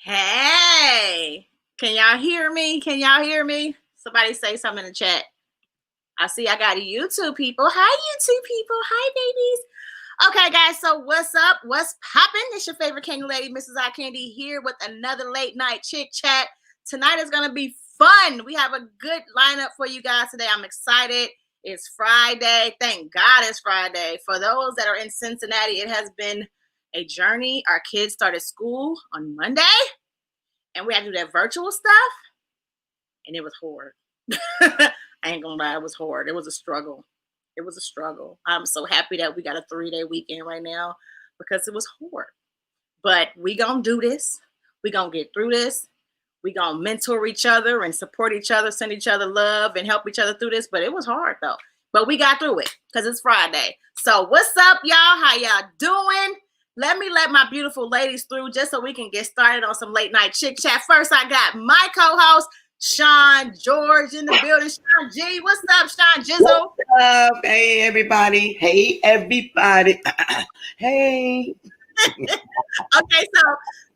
Hey, can y'all hear me? Can y'all hear me? Somebody say something in the chat. I see I got YouTube people. Hi, YouTube people. Hi, babies. Okay, guys, so what's up? What's popping? It's your favorite candy lady, Mrs. Eye Candy, here with another late night chit chat. Tonight is going to be fun. We have a good lineup for you guys today. I'm excited. It's Friday. Thank God it's Friday. For those that are in Cincinnati, it has been a journey. Our kids started school on Monday, and we had to do that virtual stuff, and it was hard. I ain't gonna lie, it was hard. It was a struggle. It was a struggle. I'm so happy that we got a 3-day weekend right now because it was hard. But we gonna do this. We gonna get through this. We gonna mentor each other and support each other, send each other love, and help each other through this. But it was hard though. But we got through it because it's Friday. So what's up, y'all? How y'all doing? Let me let my beautiful ladies through just so we can get started on some late night chit chat. First, I got my co-host, Sean George, in the building. Sean G, what's up, Sean Jizzle? What's up? Hey, everybody. Hey, everybody. Hey. Okay, so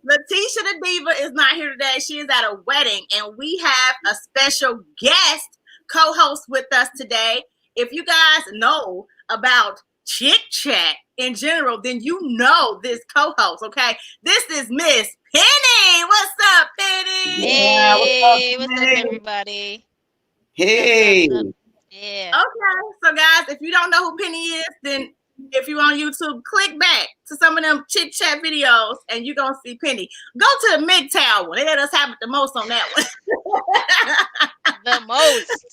Letitia the Diva is not here today. She is at a wedding, and we have a special guest co-host with us today. If you guys know about chit chat in general, then you know this co-host. Okay, this is Miss Penny. What's up, Penny? Yeah, Hey, what's up, Penny? everybody? Hey. Yeah. Okay, so guys, if you don't know who Penny is, then if you're on YouTube, click back to some of them chit chat videos and you're gonna see Penny. Go to the MGTOW one. They let us have it the most on that one. The most.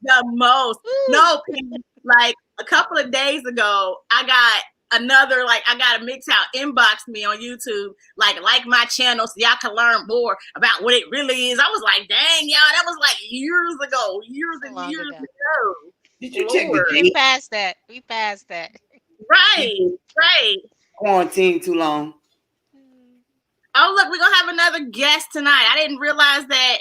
The most. No, Penny, like a couple of days ago, I got a MGTOW inbox me on YouTube, like my channel so y'all can learn more about what it really is. I was like, dang, y'all, that was like years ago, years and years ago. Did you check the Lord. We date? passed that. We passed that. Right. Quarantine too long. Oh, look, we're going to have another guest tonight. I didn't realize that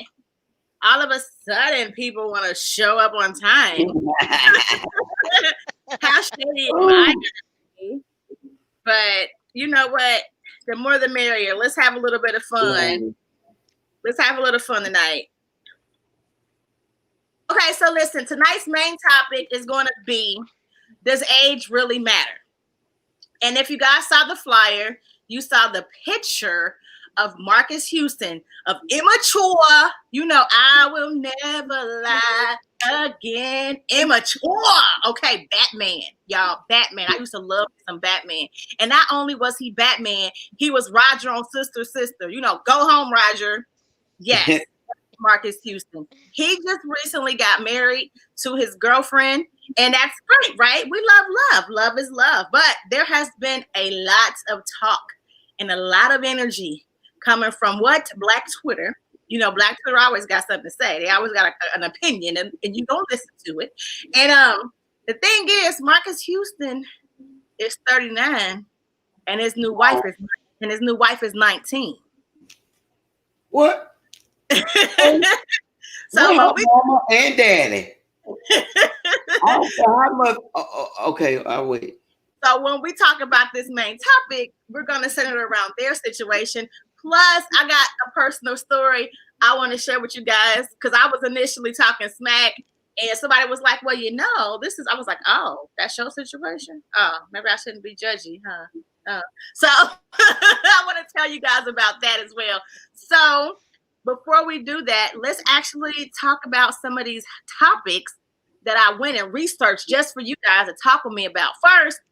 all of a sudden people want to show up on time. How shady am I going to be? But you know what? The more the merrier. Let's have a little bit of fun. Let's have a little fun tonight. Okay, so listen, tonight's main topic is going to be, does age really matter? And if you guys saw the flyer, you saw the picture of Marcus Houston of immature. You know, I will never lie again. Immature. Okay, Batman, y'all. Batman. I used to love some Batman. And not only was he Batman, he was Roger on Sister Sister. You know, go home, Roger. Yes. Marcus Houston. He just recently got married to his girlfriend, and that's great, right? We love love. Love is love. But there has been a lot of talk and a lot of energy coming from what? Black Twitter. You know, Black Twitter always got something to say. They always got an opinion, and you don't listen to it. And the thing is, Marcus Houston is 39, and his new wife is 19. What? So mama and daddy. Okay, I'll wait. So when we talk about this main topic, we're going to center it around their situation. Plus, I got a personal story I want to share with you guys because I was initially talking smack, and somebody was like, "Well, you know, this is." I was like, "Oh, that's your situation. Oh, maybe I shouldn't be judgy, huh?" So I want to tell you guys about that as well. So before we do that, let's actually talk about some of these topics that I went and researched just for you guys to talk with me about.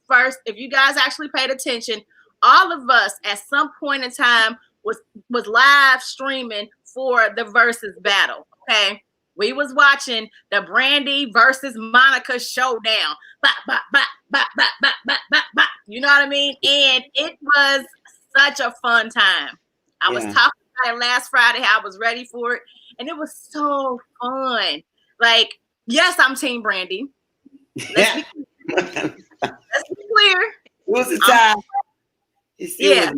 First, if you guys actually paid attention, all of us at some point in time was live streaming for the versus battle. Okay, we was watching the Brandy versus Monica showdown. Bah, bah, bah, bah, bah, bah, bah, bah, bah. You know what I mean? And it was such a fun time. I was talking about it last Friday. How I was ready for it, and it was so fun. Like, yes, I'm Team Brandy. Let's be clear. It was a tie. Yeah.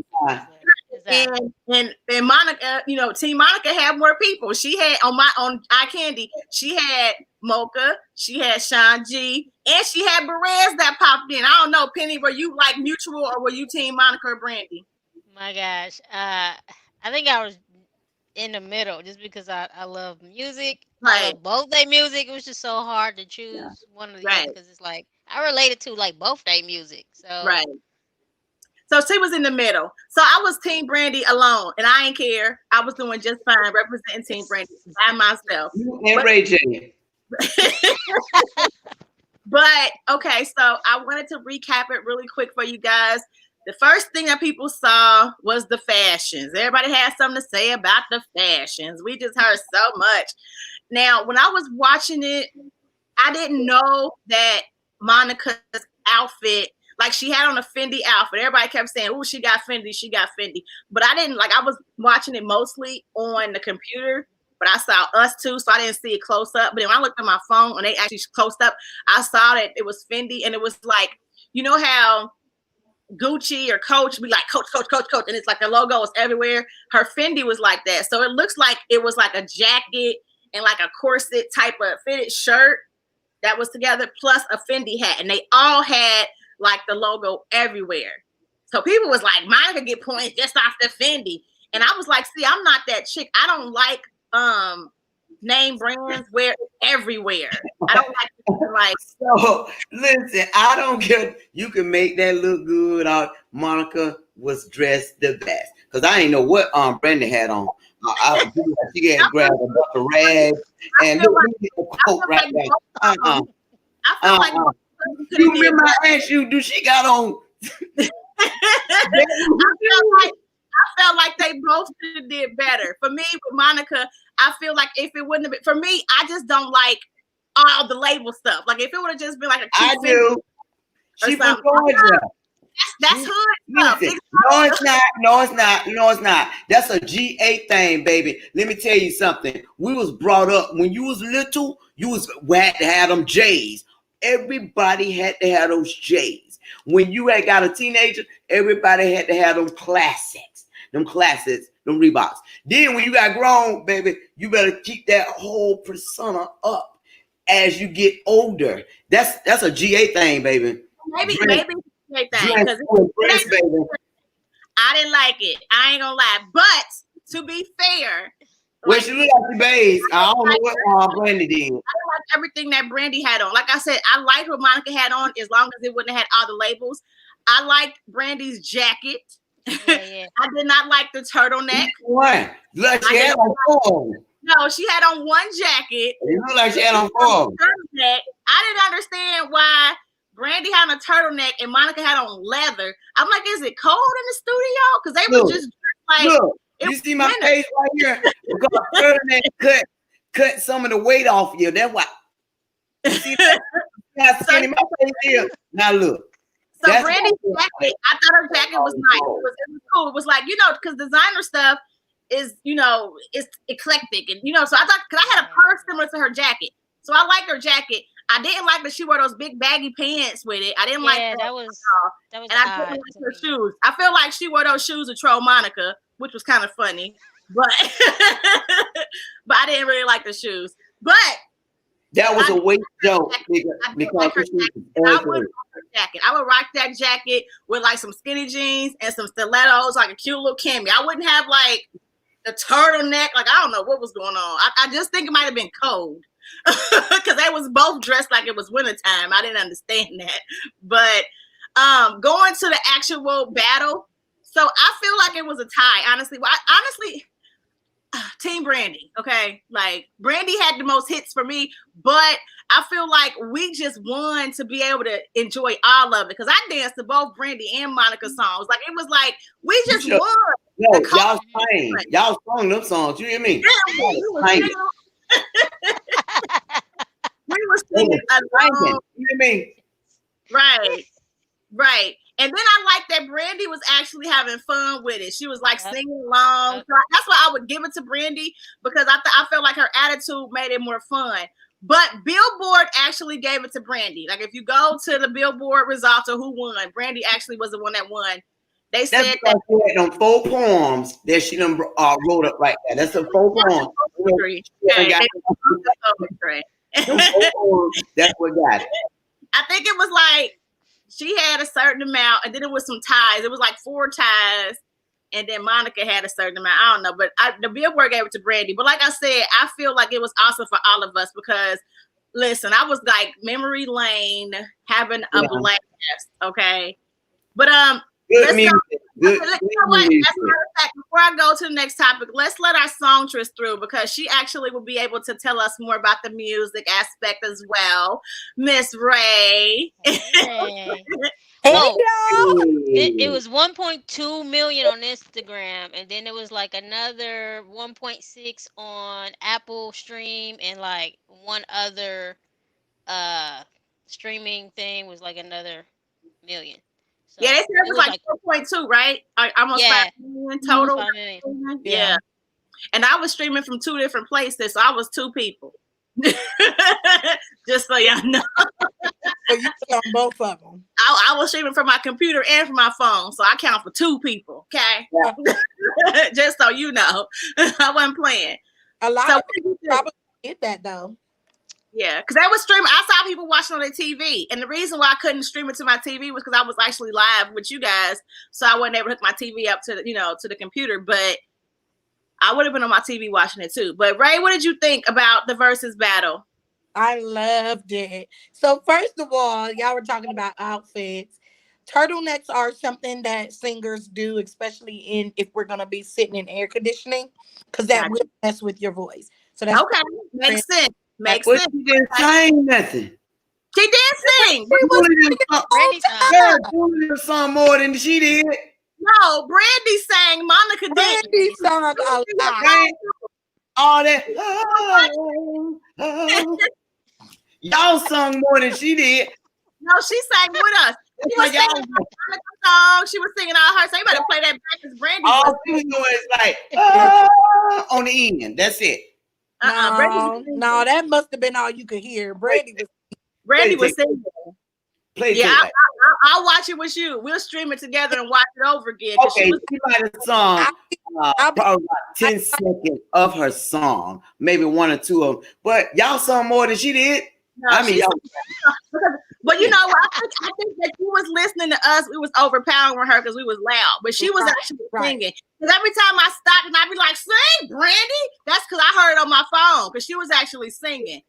And Monica, you know, Team Monica had more people. She had on Eye Candy, she had Mocha, she had Sean G, and she had Perez that popped in. I don't know, Penny, were you like mutual or were you Team Monica or Brandy? My gosh. I think I was in the middle just because I love music. I Right, love both their music. It was just so hard to choose one or the right, other because it's like I related to like both their music. So right. So she was in the middle. So I was Team Brandy alone, and I ain't care. I was doing just fine representing Team Brandy by myself. You and But Ray J. but okay, so I wanted to recap it really quick for you guys. The first thing that people saw was the fashions. Everybody had something to say about the fashions. We just heard so much. Now, when I was watching it, I didn't know that Monica's outfit, like she had on a Fendi outfit. Everybody kept saying, "Oh, she got Fendi, she got Fendi." But I didn't like. I was watching it mostly on the computer, but I saw Us Too, so I didn't see it close up. But then when I looked at my phone and they actually close up, I saw that it was Fendi, and it was like, you know how Gucci or Coach be like Coach, Coach, Coach, Coach, and it's like the logo is everywhere. Her Fendi was like that, so it looks like it was like a jacket and like a corset type of fitted shirt that was together, plus a Fendi hat, and they all had like the logo everywhere. So people was like, Monica get points just off the Fendi, and I was like, see, I'm not that chick. I don't like name brands where it's everywhere. I don't like So listen, I don't care. You can make that look good. Monica was dressed the best because I ain't know what Brenda had on. She had grabbed a bunch of rags and look at the coat right there. I feel like You remember I asked you, do she got on? I felt like they both did better. For me, with Monica, I feel like if it wouldn't have been for me, I just don't like all the label stuff. Like if it would have just been like a I do. She from Georgia. That's hood stuff. No, it's not. No, it's not. No, it's not. That's a GA thing, baby. Let me tell you something. We was brought up when you was little. You had to have them J's. Everybody had to have those J's. When you had got a teenager, everybody had to have them classics, them Reeboks. Then when you got grown, baby, you better keep that whole persona up as you get older. That's a GA thing, baby. Maybe thing because I didn't like it. I ain't gonna lie, but to be fair. Well, she looked like the babes. I don't know what Brandy did. I like everything that Brandy had on. Like I said, I liked what Monica had on as long as it wouldn't have had all the labels. I liked Brandy's jacket. yeah. I did not like the turtleneck. What? Look, she had on four. No, she had on one jacket. It looked like she had on four. I didn't understand why Brandy had on a turtleneck and Monica had on leather. I'm like, is it cold in the studio? Because they were just like, look. You see my face right here? Because turtleneck cut some of the weight off you. That's why. You see that? Skinny my face here. Now look. So Brandy's jacket, I thought her jacket was nice. It was cool. It was like, because designer stuff is, it's eclectic. And, so I thought, because I had a purse similar to her jacket. So I liked her jacket. I didn't like that she wore those big baggy pants with it. I didn't like that. That was and I didn't like her shoes. I feel like she wore those shoes to troll Monica, which was kind of funny. But but I didn't really like the shoes. But that was a weight joke. I would rock her jacket. I would rock that jacket with like some skinny jeans and some stilettos, like a cute little cami. I wouldn't have like the turtleneck. Like I don't know what was going on. I just think it might have been cold because they was both dressed like it was wintertime. I didn't understand that. But going to the actual battle, so I feel like it was a tie. Honestly, Team Brandy, okay? Like, Brandy had the most hits for me, but I feel like we just won to be able to enjoy all of it because I danced to both Brandy and Monica songs. Like, it was like, we just won. Yo, y'all sang them songs. You hear me? Yeah, we were singing along. You hear me? Right. And then I like that Brandy was actually having fun with it. She was like singing along. So that's why I would give it to Brandy because I felt like her attitude made it more fun. But Billboard actually gave it to Brandy. Like if you go to the Billboard results of who won, Brandy actually was the one that won. They said that she had them 4 poems that she done wrote up like that. That's the 4 poems. That's what got it. I think it was like she had a certain amount, and then it was some ties. It was like 4 ties, and then Monica had a certain amount. I don't know, but the Billboard gave it to Brandy. But like I said, I feel like it was awesome for all of us because, listen, I was like memory lane, having a blast. Okay, but Good music. you know what? As a matter of fact, before I go to the next topic, let's let our songstress through because she actually will be able to tell us more about the music aspect as well. Miss Ray. Hey. Hey, It was 1.2 million on Instagram, and then it was like another 1.6 on Apple Stream, and like one other streaming thing was like another million. So Yeah, they said it was like 4.2, right? Almost 5 million total. 5 million. Yeah. And I was streaming from 2 different places, so I was 2 people. Just so y'all know. So you on both of them. I was streaming from my computer and from my phone, so I count for 2 people. Okay, just so you know, I wasn't playing. A lot of people probably get that though. Yeah, because I was streaming. I saw people watching on their TV, and the reason why I couldn't stream it to my TV was because I was actually live with you guys, so I wasn't able to hook my TV up to to the computer. But I would have been on my TV watching it too. But Ray, what did you think about the versus battle? I loved it. So first of all, y'all were talking about outfits. Turtlenecks are something that singers do, especially if we're gonna be sitting in air conditioning, because that will mess with your voice. So that's okay. Makes sense. Makes But sense. she didn't sing nothing. She did sing. Yeah, Julie sung more than she did. No, Brandy sang. Monica did. Brandy sung a lot. All that. Y'all sung more than she did. No, she sang with us. She was singing Monica song. She was singing all her. So you better play that back as Brandy. All she doing is like on the end. That's it. No, that must have been all you could hear. Brandy was singing. I'll watch it with you. We'll stream it together and watch it over again. Okay, she might have sung probably about 10 seconds of her song, maybe 1 or 2 of them. But y'all sung more than she did. No, I mean, y'all. But you know what? I think that she was listening to us. We was overpowering her because we was loud. But she was actually singing. Because every time I stopped and I'd be like, "Sing, Brandy." That's because I heard it on my phone because she was actually singing.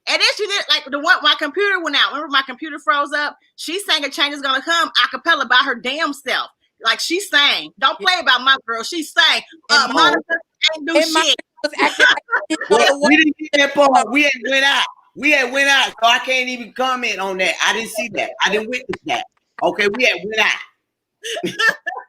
And then she did like my computer went out. Remember my computer froze up? She sang "A Change Is Gonna Come" a cappella by her damn self. Like she sang. Don't play about my girl. She sang. Monica ain't do shit. We didn't get that part. We had went out. So I can't even comment on that. I didn't see that. I didn't witness that. Okay, we had went out.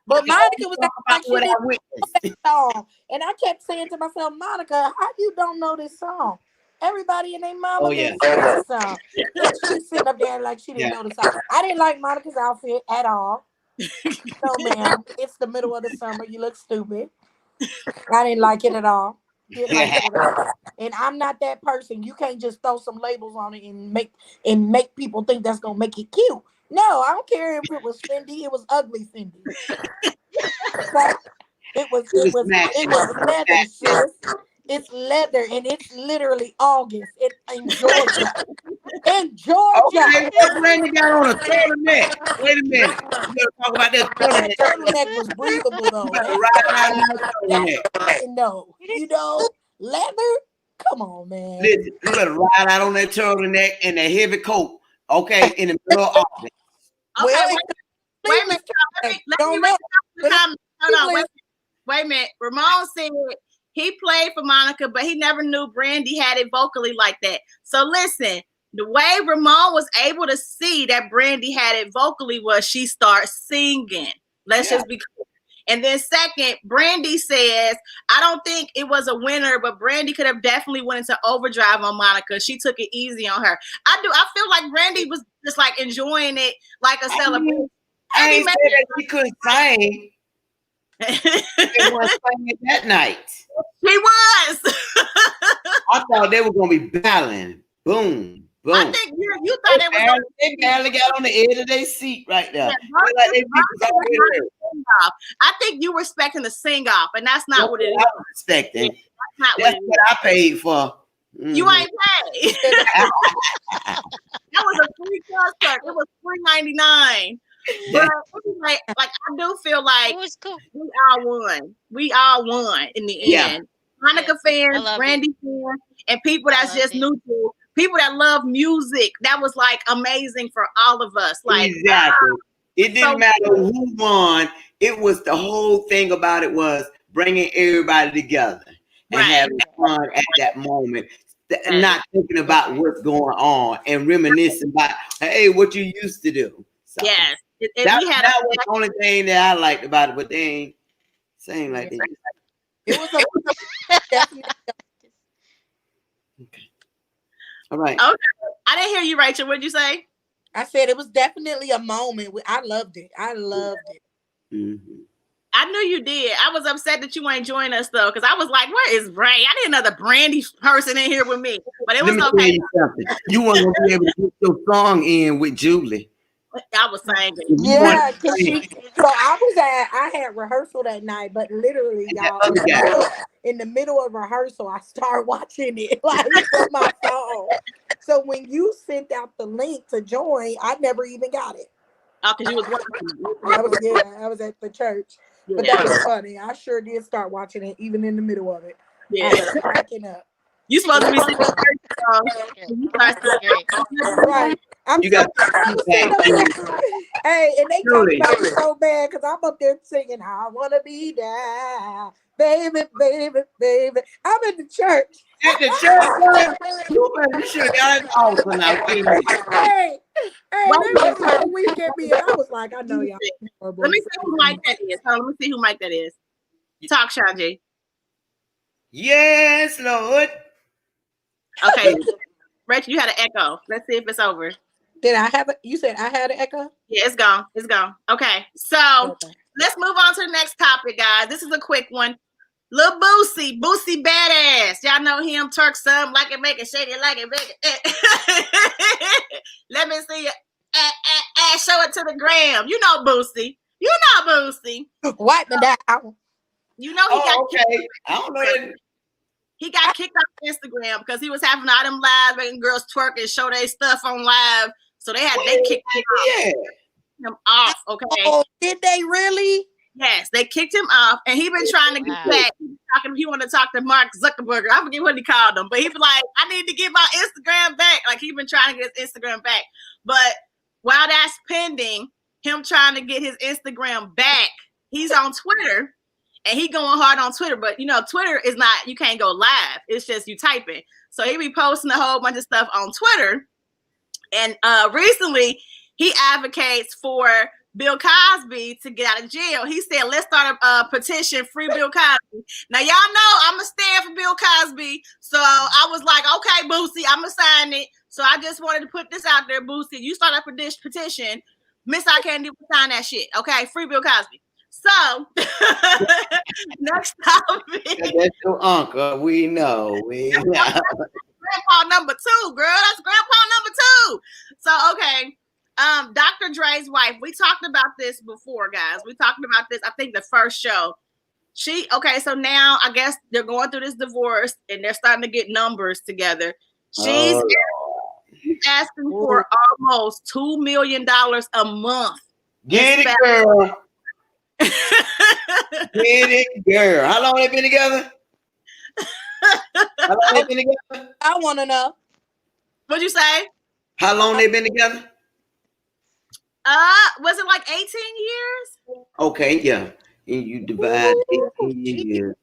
But Monica was like, she didn't know that song. And I kept saying to myself, Monica, how you don't know this song? Everybody and their mama didn't know this song. She's sitting up there like she didn't know the song. I didn't like Monica's outfit at all. No, ma'am. It's the middle of the summer. You look stupid. I didn't like it at all. And I'm not that person. You can't just throw some labels on it and make people think that's gonna make it cute. No, I don't care if it was Fendi. It was ugly Fendi. It was leather, sis. It's leather, and it's literally August in Georgia. In Georgia. Okay, Brandy got on a turtleneck. Wait a minute. You gotta talk about that turtleneck. That turtleneck was breathable though. No, leather. Come on, man. Listen, you better ride out on that turtleneck and that heavy coat. Okay, in the middle of August. Okay, wait a minute. Wait a minute. Ramon said he played for Monica, but he never knew Brandy had it vocally like that. So listen, the way Ramon was able to see that Brandy had it vocally was she starts singing. Let's just be clear. And then second, Brandy says, I don't think it was a winner, but Brandy could have definitely went into overdrive on Monica. She took it easy on her. I feel like Brandy was just like enjoying it like a celebration. I ain't said that she couldn't sing. They weren't singing that night. She was. I thought they were gonna be battling. Boom, boom. I think you thought they barely got on the edge of their seat right there. I think you were expecting to sing off, and that's not what it is. I was expecting. That's what I paid for. Mm-hmm. You ain't paid. That was a free concert. It was $3.99. But like I do feel like It was cool. we all won. We all won in the end. Hanukkah fans, Brandy fans, and people that's just neutral. People that love music. That was like amazing for all of us. Like exactly. It didn't matter who won. It was the whole thing about it was bringing everybody together and having fun at that moment. Not thinking about what's going on and reminiscing about, hey, what you used to do. So yes. That was the only thing that I liked about it, but they ain't saying like that. It was definitely. Okay. All right. Okay. I didn't hear you, Rachel. What did you say? I said it was definitely a moment. I loved it. I loved it. Mm-hmm. I knew you did. I was upset that you weren't joining us though, because I was like, "Where is Brandy? I need another Brandy person in here with me." But it was okay. You weren't gonna be able to get your song in with Julie. I was saying, yeah, because I had rehearsal that night, but literally, y'all, in the middle of rehearsal, I started watching it like on my phone. So when you sent out the link to join, I never even got it. Oh, because you was watching. I was at the church. Yeah. But that was funny. I sure did start watching it, even in the middle of it. Yeah, I was cracking up. You supposed to be singing right. You got hey, and they talk about me so bad because I'm up there singing, I wanna be there, baby, baby, baby. I'm in the church. At the church, you should have got it off now. Hey, they were so weak at me. I was like, I know y'all. Let me see who Mike that is. Let me see who Mike that is. Talk, Shanji. Yes, Lord. Okay, Rachel, you had an echo. Let's see if it's over. Did I have it? You said I had an echo? Yeah, it's gone. It's gone. Okay, so let's move on to the next topic, guys. This is a quick one. Lil Boosie Badass. Y'all know him, Turk some like it, make it, shake it, like it, make it. Let me see you. Show it to the gram. You know Boosie. Wipe me down. You know he got okay. I don't know. He got kicked off Instagram because he was having all them live making girls twerk and show their stuff on live. So they kicked him off. Okay. Oh, did they really? Yes, they kicked him off, and he been trying to get back. He wanted to talk to Mark Zuckerberg. I forget what he called him, but he was like, "I need to get my Instagram back." Like he been trying to get his Instagram back. But while that's pending, him trying to get his Instagram back, he's on Twitter, and he going hard on Twitter. But you know, Twitter is not. You can't go live. It's just you type it. So he be posting a whole bunch of stuff on Twitter, and recently he advocates for Bill Cosby to get out of jail. He said, let's start a petition, free Bill Cosby. Now, y'all know I'm going to stand for Bill Cosby. So I was like, okay, Boosie, I'm going to sign it. So I just wanted to put this out there, Boosie. You start a petition. Miss I Can't do sign that shit. Okay, free Bill Cosby. So, next topic. That's your uncle. We know. Grandpa number 2, girl. That's grandpa number 2. So, okay. Dr. Dre's wife, we talked about this before, guys. We talked about this, I think, the first show. So now I guess they're going through this divorce and they're starting to get numbers together. She's asking for almost $2 million a month. Get it, girl. Get it, girl. How long they been together? I want to know. What'd you say? How long they been together? Was it like 18 years? Okay, yeah. And you divide 18 years.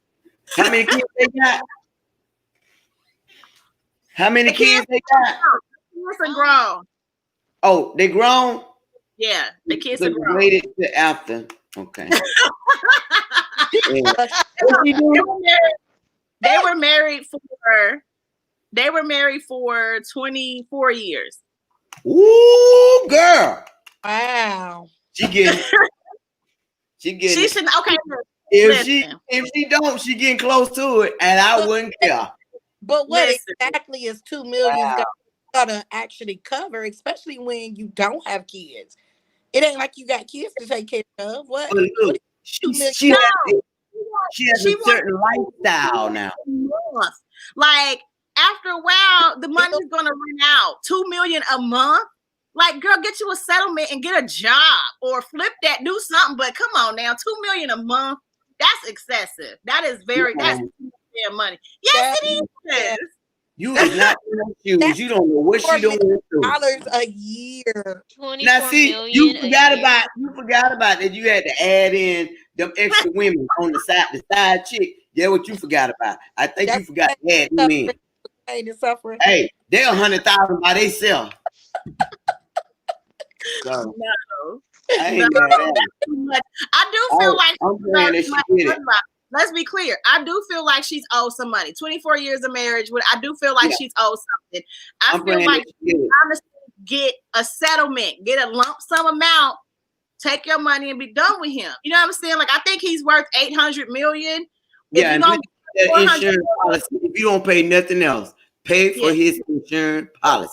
How many kids they got? How many kids they got? Kids are grown. Oh, they grown? Yeah, the kids are grown. Waited to after. Okay. They were married for 24 years. Ooh, girl. Wow. She getting okay. If she don't, she getting close to it, and I wouldn't care. But what exactly is $2 million gonna actually cover, especially when you don't have kids? It ain't like you got kids to take care of. What? Look, she has a certain lifestyle now. Like after a while, the money's gonna run out. $2 million a month. Like, girl, get you a settlement and get a job or flip that, do something. But come on now, $2 million a month. That's excessive. That is that's damn money. Yes, it is. Yeah. You is not in her shoes. You don't know what she doing. $4 million a year. Now see, you forgot about that. You had to add in them extra women on the side chick. Yeah, what you forgot about. I think you forgot to add them in. Hey, they're 100,000 by themselves. So, no. I ain't mad at it. I do feel like let's be clear. I do feel like she's owed some money. 24 years of marriage. I do feel like she's owed something. I feel like honestly get a settlement, get a lump sum amount, take your money and be done with him. You know what I'm saying? Like, I think he's worth $800 million. Yeah, and that insurance policy, if you don't pay nothing else, pay for his insurance policy.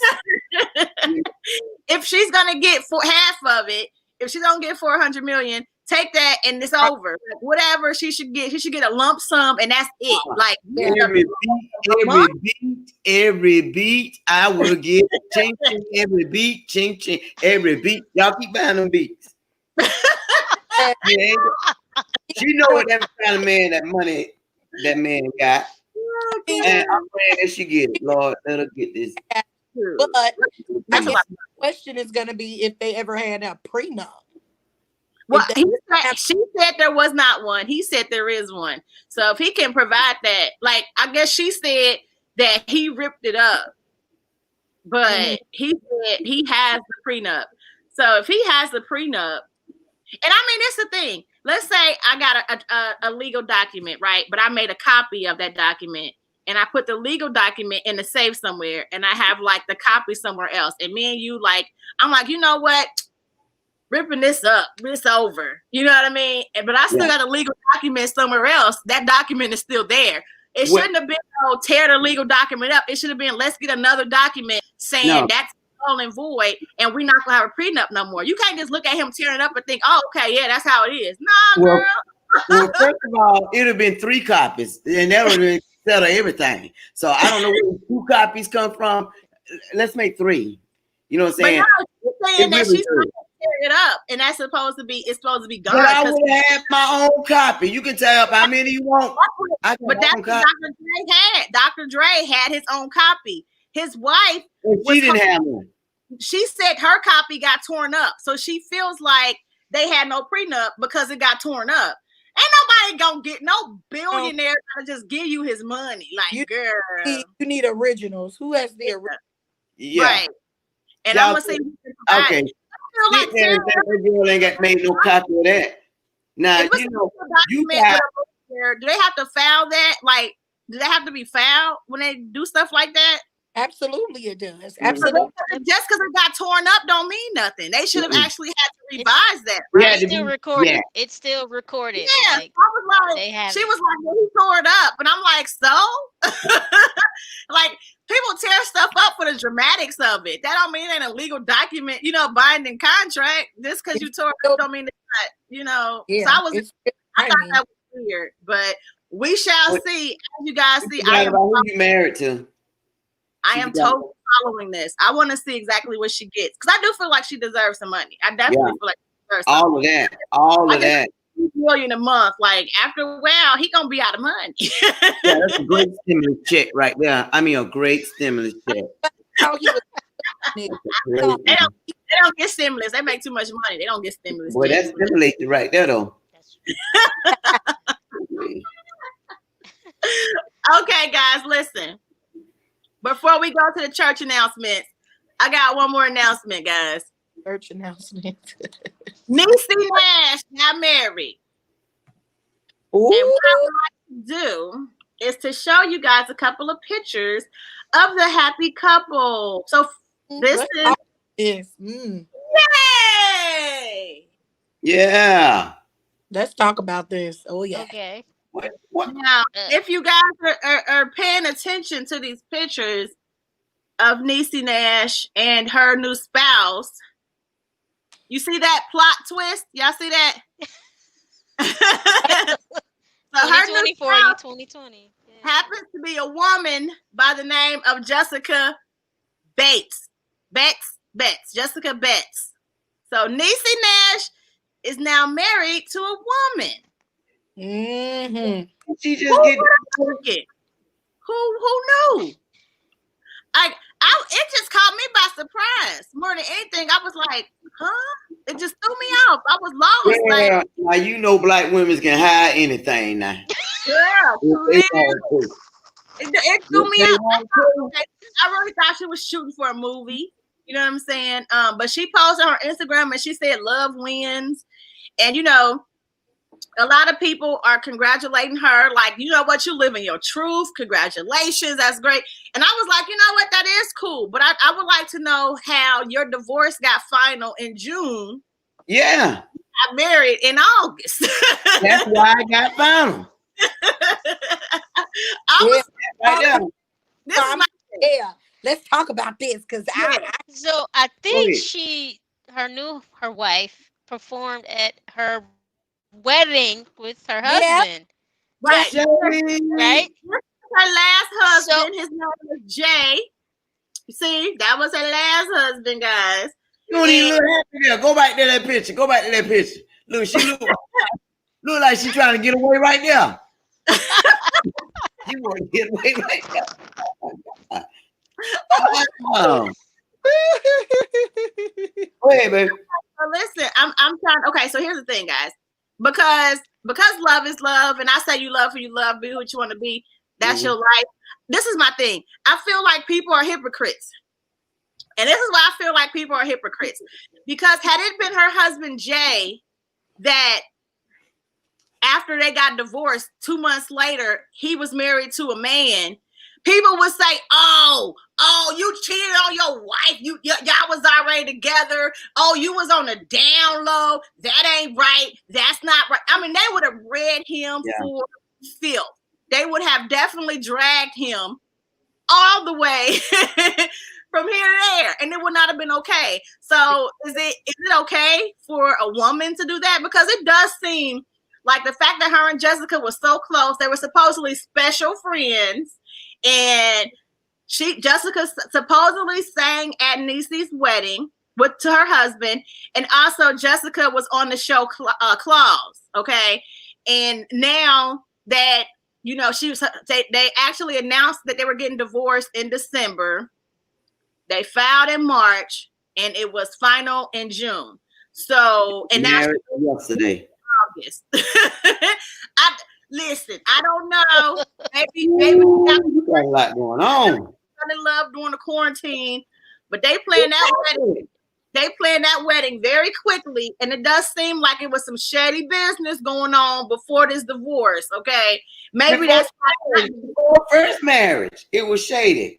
If she's gonna get half of it, if she's gonna get $400 million, take that and it's over. Like, whatever she should get a lump sum and that's it. Like every beat, I will get ching ching, every beat, ching ching, every beat. Y'all keep buying them beats. She know what that kind of man, that money that man got. And I'm praying that she get it. Lord, let her get this. But I guess the question is going to be if they ever had a prenup. Well, she said there was not one. He said there is one. So if he can provide that, like, I guess she said that he ripped it up. But he said he has the prenup. So if he has the prenup, and I mean, that's the thing. Let's say I got a legal document, right? But I made a copy of that document. And I put the legal document in the safe somewhere, and I have like the copy somewhere else. And me and you, like, I'm like, you know what? Ripping this up, it's over. You know what I mean? But I still got a legal document somewhere else. That document is still there. It shouldn't have been, tear the legal document up. It should have been, let's get another document saying that's null and void, and we're not gonna have a prenup no more. You can't just look at him tearing it up and think, oh, okay, yeah, that's how it is. Nah, girl. Well, first of all, it would have been 3 copies, and that would have been settle everything. So I don't know where 2 copies come from. Let's make 3. You know what I'm saying? But no, you're saying that she's trying to tear it up, and it's supposed to be gone. But I would have my own copy. You can tell how many you want. But that's what Dr. Dre had. Dr. Dre had his own copy. His wife, she didn't have one. She said her copy got torn up, so she feels like they had no prenup because it got torn up. Ain't nobody gonna get no billionaire to just give you his money. Like, girl, you need originals. Who has the original? Yeah. Right. And I'm gonna say, okay. Like that girl ain't got made no copy of that. Now you know you got. Do they have to file that? Like, do they have to be filed when they do stuff like that? Absolutely, it does. Absolutely. Just because it got torn up don't mean nothing. They should have actually had to revise that. Right? It's still recorded. Yeah. It's still recorded. Yeah, like, I was like, she was like, well, he tore it up, and I'm like, so, like, people tear stuff up for the dramatics of it. That don't mean it ain't a legal document, binding contract. Just because you tore it up don't mean it's not, Yeah, so I thought that was weird, but we shall see. As you guys see, who you married to. I am totally following this. I want to see exactly what she gets because I do feel like she deserves some money. I definitely feel like she deserves all of that. All of that. $2 million a month. Like, after a while, he gonna be out of money. Yeah, that's a great stimulus check right there. I mean, a great stimulus check. They don't get stimulus. They make too much money. They don't get stimulus. Boy, that's stimulated right there, though. Okay, guys, listen. Before we go to the church announcements, I got one more announcement, guys. Church announcement. Niecy Nash got married. Ooh. And what I would like to do is to show you guys a couple of pictures of the happy couple. So this is yay! Yeah. Let's talk about this. Oh yeah. Okay. What? Now, if you guys are paying attention to these pictures of Niecy Nash and her new spouse, you see that plot twist? Y'all see that? So her new spouse 2020 happens to be a woman by the name of Jessica Bates. Betts, Jessica Betts. So Niecy Nash is now married to a woman. Mm-hmm. She just get who knew? It just caught me by surprise. More than anything, I was like, huh? It just threw me off. I was lost. Yeah, now you know black women can hide anything now. Yeah, it threw me off. I really thought she was shooting for a movie. You know what I'm saying? But she posted on her Instagram and she said love wins. And you know, a lot of people are congratulating her, like, you know what, you live in your truth. Congratulations, that's great. And I was like, you know what, that is cool. But I would like to know how your divorce got final in June. Yeah. I got married in August. That's why I got final. Let's talk about this because I think her wife performed at her wedding with her husband. Right. Right. Her last husband, his name was Jay. You see, that was her last husband, guys. You don't even look happy there. Go back to that picture. Look, she look like she's trying to get away right there. She want to get away right there. Go ahead, baby. So listen, I'm trying. Okay, so here's the thing, guys. Because love is love, and I say you love who you love, be what you want to be. That's your life. This is my thing. I feel like people are hypocrites. And this is why I feel like people are hypocrites. Because had it been her husband, Jay, that after they got divorced 2 months later, he was married to a man, people would say, oh, you cheated on your wife. Y'all was already together. Oh, you was on the down low. That ain't right. That's not right. I mean, they would have read him for filth. They would have definitely dragged him all the way from here to there, and it would not have been okay. So is it okay for a woman to do that? Because it does seem like the fact that her and Jessica were so close, they were supposedly special friends, and Jessica supposedly sang at Niecy's wedding to her husband, and also Jessica was on the show Claws, okay? And now that, you know, they actually announced that they were getting divorced in December. They filed in March, and it was final in June. So, and that's yesterday. August. Listen, I don't know. Maybe got a lot going on. In love during the quarantine, but they planned that wedding. They planned that wedding very quickly, and it does seem like it was some shady business going on before this divorce. Okay, maybe that's before first marriage. It was shady.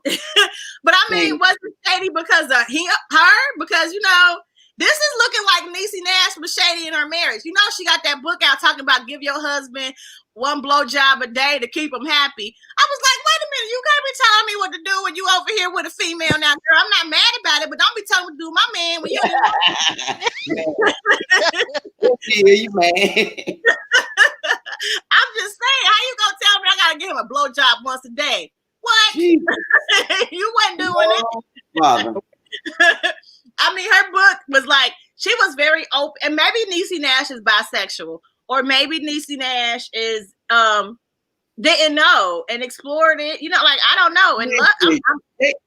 But I mean, was it shady because of her? Because, you know, this is looking like Niecy Nash was shady in her marriage. You know, she got that book out talking about give your husband one blowjob a day to keep him happy. I was like, wait a minute, you can't be telling me what to do when you over here with a female now, girl. I'm not mad about it, but don't be telling me to do my man when you. Yeah, you man. I'm just saying, how you gonna tell me I gotta give him a blowjob once a day? What? You wasn't doing it. I mean, her book was like, she was very open, and maybe Niecy Nash is bisexual, or maybe Niecy Nash is didn't know and explored it. You know, like, I don't know. And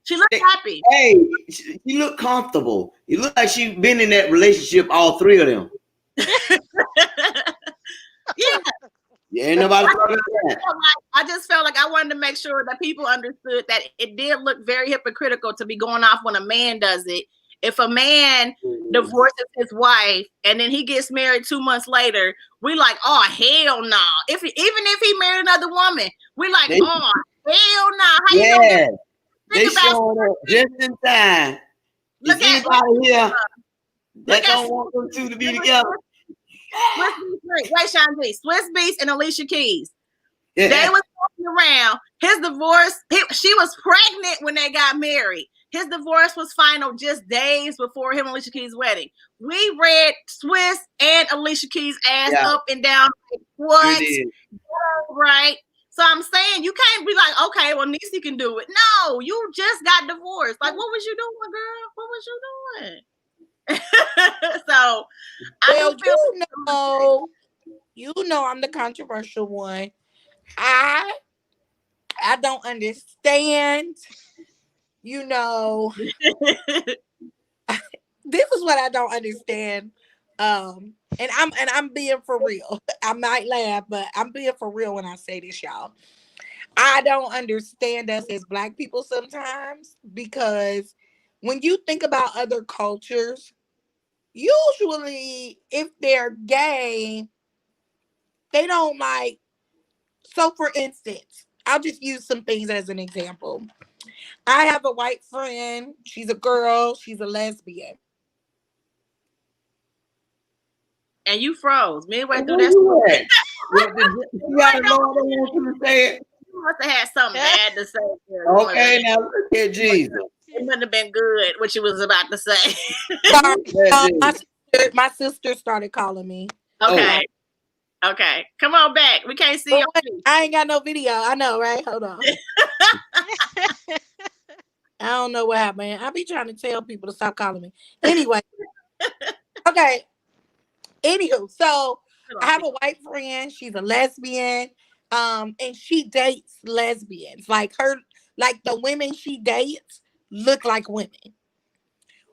she looked happy. Hey, she looked comfortable. You look like she's been in that relationship, all three of them. Yeah. Yeah, ain't nobody talking about that. I just felt like I wanted to make sure that people understood that it did look very hypocritical to be going off when a man does it. If a man divorces his wife and then he gets married 2 months later, we like, oh, hell no. Nah. Even if he married another woman, we like, oh, hell no. Nah. How you gonna they showing up just in time. Is anybody here that don't want them two to be together? Wait, Sean G. Swiss Beats and Alicia Keys. Yeah. They was walking around. His divorce, she was pregnant when they got married. His divorce was final just days before him and Alicia Keys' wedding. We read Swiss and Alicia Keys' ass up and down. Like, what? Right? So I'm saying you can't be like, okay, well, Niecy can do it. No, you just got divorced. Like, what was you doing, girl? What was you doing? So, well, you know, I'm the controversial one. I don't understand. You know, this is what I don't understand. And I'm being for real. I might laugh, but I'm being for real when I say this, y'all. I don't understand us as Black people sometimes, because when you think about other cultures, usually if they're gay, they don't like. So for instance, I'll just use some things as an example. I have a white friend. She's a girl. She's a lesbian. And you froze midway through that. You got Lord, I want you to say it. You must have had something bad to say. Okay, now look at Jesus. It wouldn't have been good what you was about to say. My sister started calling me. Okay. Okay. Come on back. We can't see you. I ain't got no video. I know, right? Hold on. I don't know what happened. I be trying to tell people to stop calling me. Anyway. Okay. Anywho, so I have a white friend. She's a lesbian. And she dates lesbians. Like the women she dates look like women.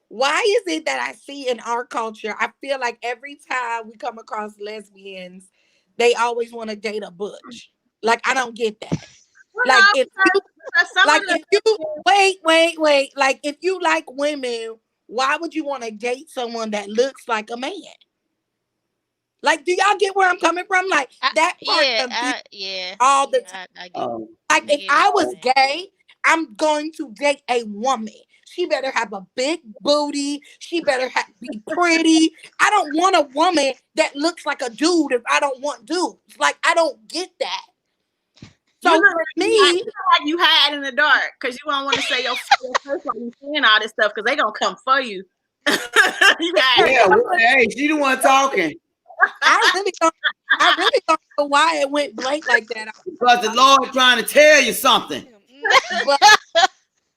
Why is it that I see in our culture, I feel like every time we come across lesbians, they always want to date a butch? Like, I don't get that. Like, if you like women, why would you want to date someone that looks like a man? Like, do y'all get where I'm coming from? Like, that part all the time. Like, if I was gay, I'm going to date a woman. She better have a big booty. She better be pretty. I don't want a woman that looks like a dude if I don't want dudes. Like, I don't get that. So for me, like you hide in the dark because you don't want to say your first while you saying all this stuff because they gonna come for you. Hey, she the one talking. I really don't know why it went blank like that. Because the Lord trying to tell you something.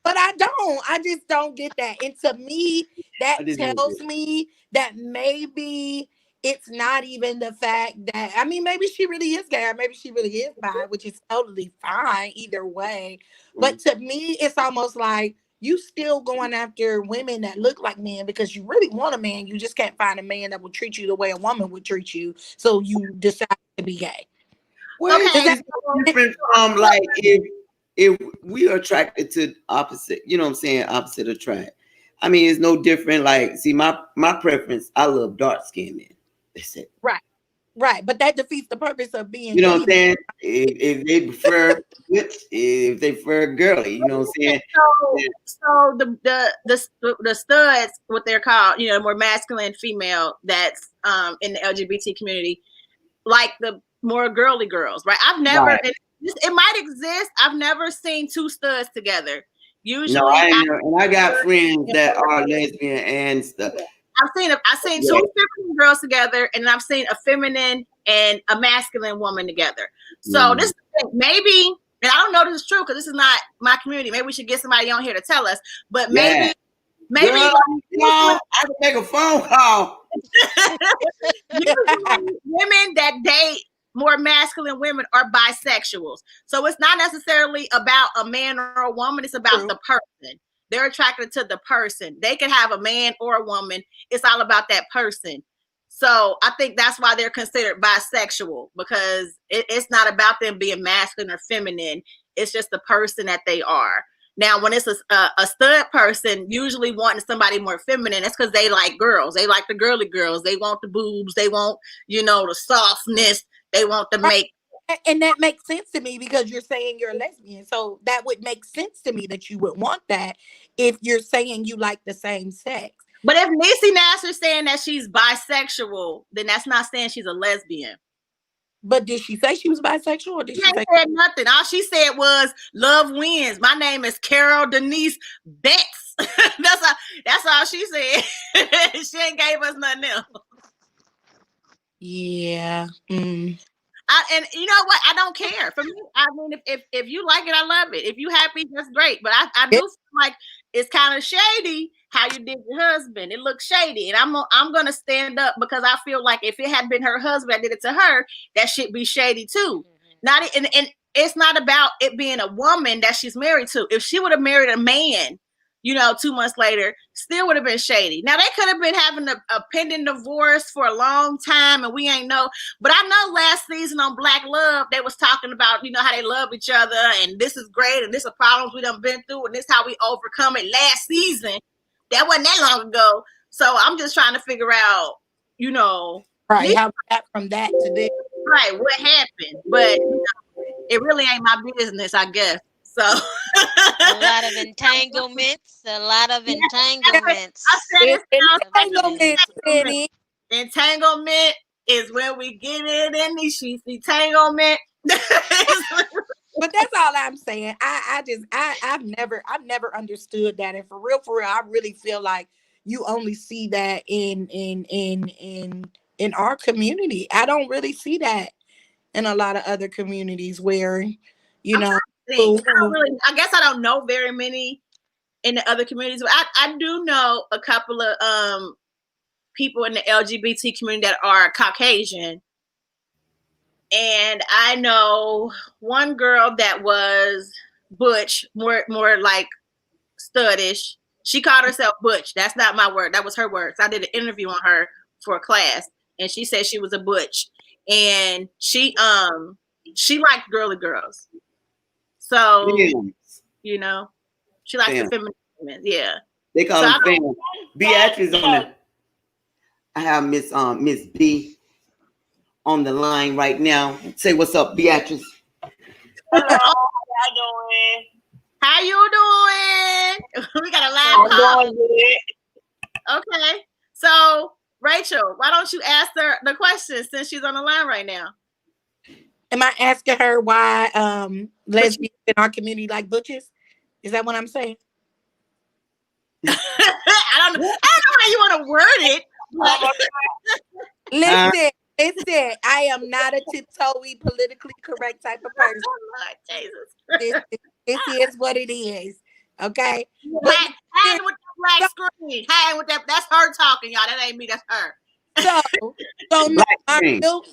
But I don't. I just don't get that. And to me, that tells me that maybe it's not even the fact that, I mean, maybe she really is gay, or maybe she really is bi, which is totally fine either way. But to me, it's almost like you still going after women that look like men because you really want a man. You just can't find a man that will treat you the way a woman would treat you. So you decide to be gay. Well, it's different from like if we are attracted to opposite, you know what I'm saying? Opposite attract. I mean, it's no different. Like, see, my preference, I love dark skinned men. That's it. Right. But that defeats the purpose of being, you know what I'm saying? If they prefer if they prefer girly, you know what I'm saying? So the studs, what they're called, you know, more masculine female that's in the LGBT community, like the more girly girls, right? I've never it might exist. I've never seen two studs together. Usually, I got friends that are lesbian and stuff. I've seen two feminine girls together, and I've seen a feminine and a masculine woman together. So this maybe, and I don't know if this is true because this is not my community. Maybe we should get somebody on here to tell us. But maybe Girl, I can make a phone call. Women that date more masculine women are bisexuals. So it's not necessarily about a man or a woman. It's about the person. They're attracted to the person. They can have a man or a woman. It's all about that person. So I think that's why they're considered bisexual, because it's not about them being masculine or feminine. It's just the person that they are. Now, when it's a stud person, usually wanting somebody more feminine, that's because they like girls. They like the girly girls. They want the boobs. They want, the softness. They want to make. And that makes sense to me because you're saying you're a lesbian. So that would make sense to me that you would want that if you're saying you like the same sex. But if Niecy Nasser saying that she's bisexual, then that's not saying she's a lesbian. But did she say she was bisexual, or did she say nothing? All she said was love wins. My name is Carol Denise Betts. That's all she said. She ain't gave us nothing else. Yeah. And you know what? I don't care. For me, I mean, if you like it, I love it. If you happy, that's great. But I do feel like it's kind of shady how you did your husband. It looks shady, and I'm gonna stand up because I feel like if it had been her husband that did it to her, that should be shady too. Not and it's not about it being a woman that she's married to. If she would have married a man, 2 months later, still would have been shady. Now they could have been having a pending divorce for a long time, and we ain't know. But I know last season on Black Love, they was talking about, how they love each other, and this is great, and this are problems we done been through, and this how we overcome it. Last season, that wasn't that long ago. So I'm just trying to figure out, right, how got from that to this. Right, what happened? But it really ain't my business, I guess. So a lot of entanglements. Entanglement is when we get it in these sheets. Entanglement. But that's all I'm saying. I've never understood that, and for real, I really feel like you only see that in our community. I don't really see that in a lot of other communities where, I guess I don't know very many in the other communities, but I do know a couple of people in the LGBT community that are Caucasian. And I know one girl that was butch, more like studdish. She called herself butch. That's not my word. That was her words. I did an interview on her for a class, and she said she was a butch. And she liked girly girls. So, she likes the feminine women. Yeah. They call them fans. Beatrice on the. I have Miss B on the line right now. Say what's up, Beatrice. Hello, how you doing? We got a live call. Okay. So, Rachel, why don't you ask her the question since she's on the line right now? Am I asking her why lesbians in our community like butches? Is that what I'm saying? I don't know how you want to word it. Listen, I am not a tiptoey, politically correct type of person. Jesus. This is what it is. Okay. Hang with the black screen. Hang with that. That's her talking, y'all. That ain't me. That's her.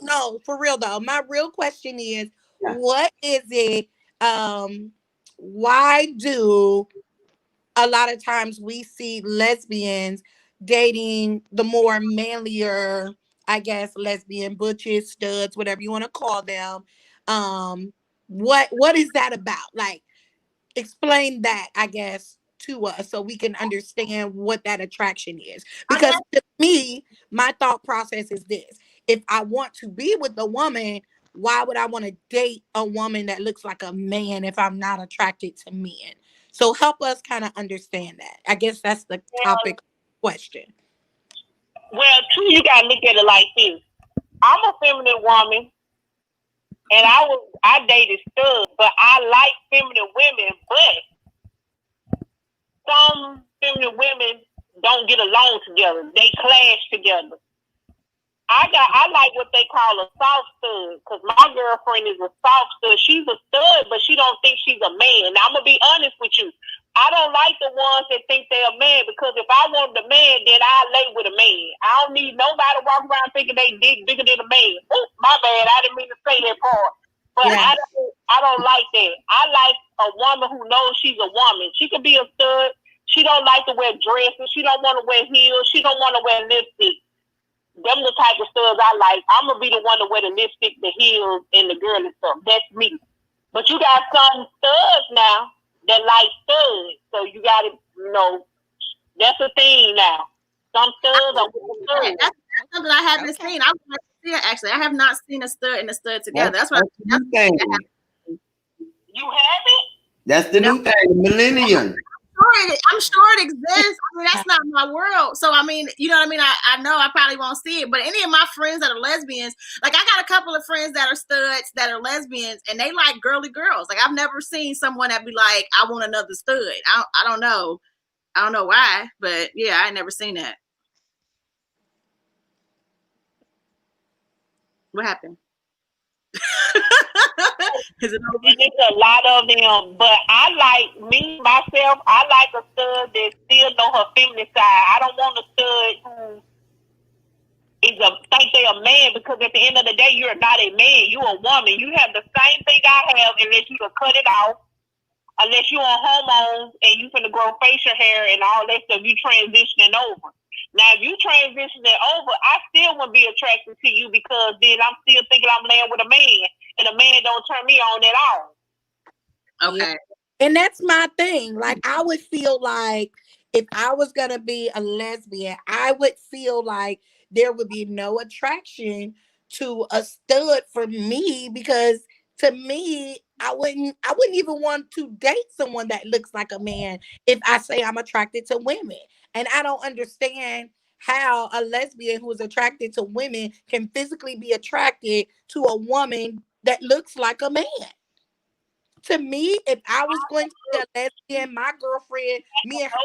No, for real though. My real question is, what is it? Why do a lot of times we see lesbians dating the more manlier, I guess, lesbian butches, studs, whatever you want to call them? What is that about? Like, explain that, I guess, to us so we can understand what that attraction is. Because to me, my thought process is this: if I want to be with a woman, why would I want to date a woman that looks like a man if I'm not attracted to men? So help us kind of understand that. I guess that's the topic question. Well, too, you gotta look at it like this. I'm a feminine woman, and I dated studs, but I like feminine women, but some feminine women don't get along together. They clash together. I like what they call a soft stud, because my girlfriend is a soft stud. She's a stud, but she don't think she's a man. Now, I'm going to be honest with you. I don't like the ones that think they're a man, because if I wanted a man, then I'll lay with a man. I don't need nobody walking around thinking they dick bigger than a man. Oh, my bad. I didn't mean to say that part. But I don't like that. I like a woman who knows she's a woman. She could be a stud. She don't like to wear dresses. She don't want to wear heels. She don't want to wear lipstick. Them the type of studs I like. I'm going to be the one to wear the lipstick, the heels, and the girly stuff. That's me. But you got some studs now that like studs. So you got to, that's a thing now. Some studs are with studs. That's something I haven't seen. I would like to see it, actually. I have not seen a stud and a stud together. That's what I'm saying. You haven't? That's the new thing, millennium. I'm sure it exists. I mean, that's not my world. So, I mean, you know what I mean? I know I probably won't see it, but any of my friends that are lesbians, like I got a couple of friends that are studs that are lesbians, and they like girly girls. Like I've never seen someone that be like, I want another stud. I don't know. I don't know why, but yeah, I never seen that. What happened? Is it over? It's a lot of them, but I like myself. I like a stud that still know her feminine side. I don't want a stud who think they're a man, because at the end of the day, you're not a man. You're a woman. You have the same thing I have, unless you can cut it off, unless you're on hormones and you finna grow facial hair and all that stuff. You transitioning over. Now, if you transitioning over, I still wouldn't be attracted to you, because then I'm still thinking I'm laying with a man, and a man don't turn me on at all. Okay. Yeah. And that's my thing. Like, I would feel like if I was going to be a lesbian, I would feel like there would be no attraction to a stud for me, because to me, I wouldn't even want to date someone that looks like a man if I say I'm attracted to women. And I don't understand how a lesbian who is attracted to women can physically be attracted to a woman that looks like a man. To me, if I was going to be a lesbian, my girlfriend, me and her,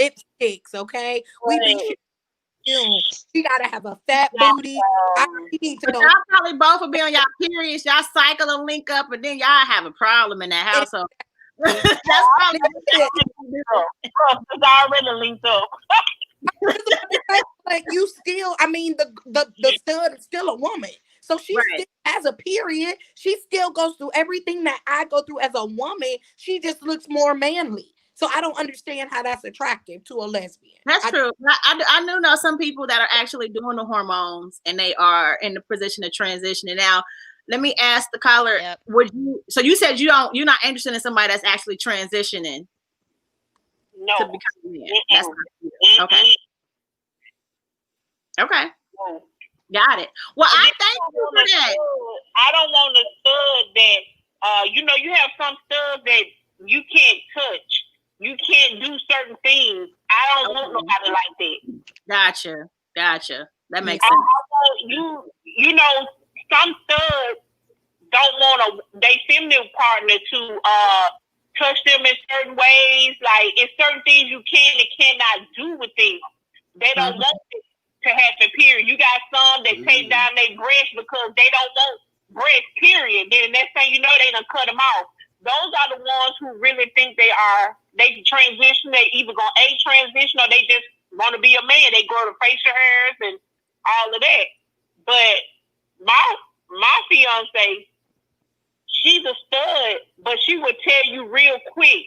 lipsticks, okay? We be she gotta have a fat booty. I need to know. Y'all probably both will be on y'all periods. Y'all cycle and link up, and then y'all have a problem in that household. That's probably it's already linked up. Like, you still, I mean, the stud is still a woman. So she still has a period. She still goes through everything that I go through as a woman. She just looks more manly. So I don't understand how that's attractive to a lesbian. That's true. I do know some people that are actually doing the hormones, and they are in the position of transitioning. Now, let me ask the caller: would you? So you said you're not interested in somebody that's actually transitioning. No. To become a man. That's not okay. Okay. No. Got it. Well, I thank you for that. I don't want a stud that you have some studs that you can't touch. You can't do certain things. I don't want nobody like that. Gotcha. That makes sense. You know, some studs don't want their feminine partner to touch them in certain ways. Like, it's certain things you can and cannot do with them. They don't want it to happen, period. You got some that take down their breasts because they don't want breasts, period. Then the next thing you know, they done cut them off. Those are the ones who really think they transition. They either gonna transition, or they just want to be a man. They grow the facial hairs and all of that. But my fiance, she's a stud, but she would tell you real quick,